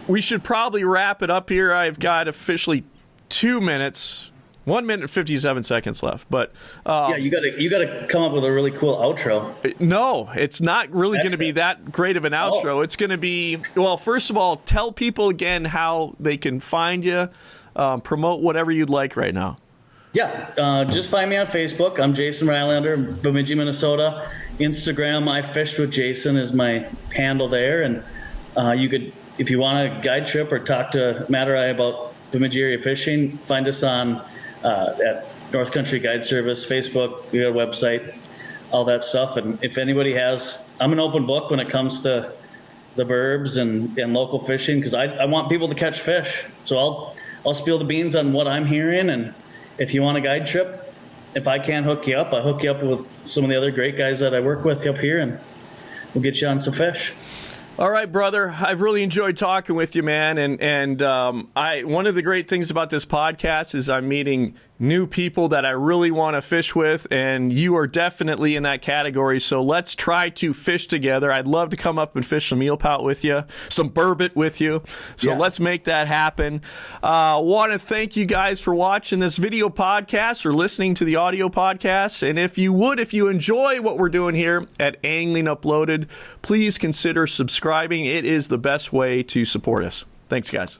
We should probably wrap it up here. I've got officially 2 minutes 1 minute and 57 seconds left. But yeah, you gotta come up with a really cool outro. No, it's not really going to be that great of an outro. It's going to be, well, first of all, tell people again how they can find you, promote whatever you'd like right now. Yeah, just find me on Facebook. I'm Jason Rylander, Bemidji, Minnesota. Instagram, I Fished with Jason is my handle there, and you could, if you want a guide trip or talk to Matt or I about Bemidji area fishing, find us on at North Country Guide Service, Facebook, we got a website, all that stuff. And if anybody has, I'm an open book when it comes to the burbs and local fishing, because I want people to catch fish. So I'll spill the beans on what I'm hearing, and if you want a guide trip, if I can't hook you up, I'll hook you up with some of the other great guys that I work with up here, and we'll get you on some fish. All right, brother. I've really enjoyed talking with you, man. And one of the great things about this podcast is I'm meeting new people that I really want to fish with, and you are definitely in that category. So let's try to fish together. I'd love to come up and fish some eelpout with you, some burbot with you. So Let's make that happen. Want to thank you guys for watching this video podcast or listening to the audio podcast. And if you enjoy what we're doing here at Angling Uploaded, please consider subscribing. It is the best way to support us. Thanks, guys.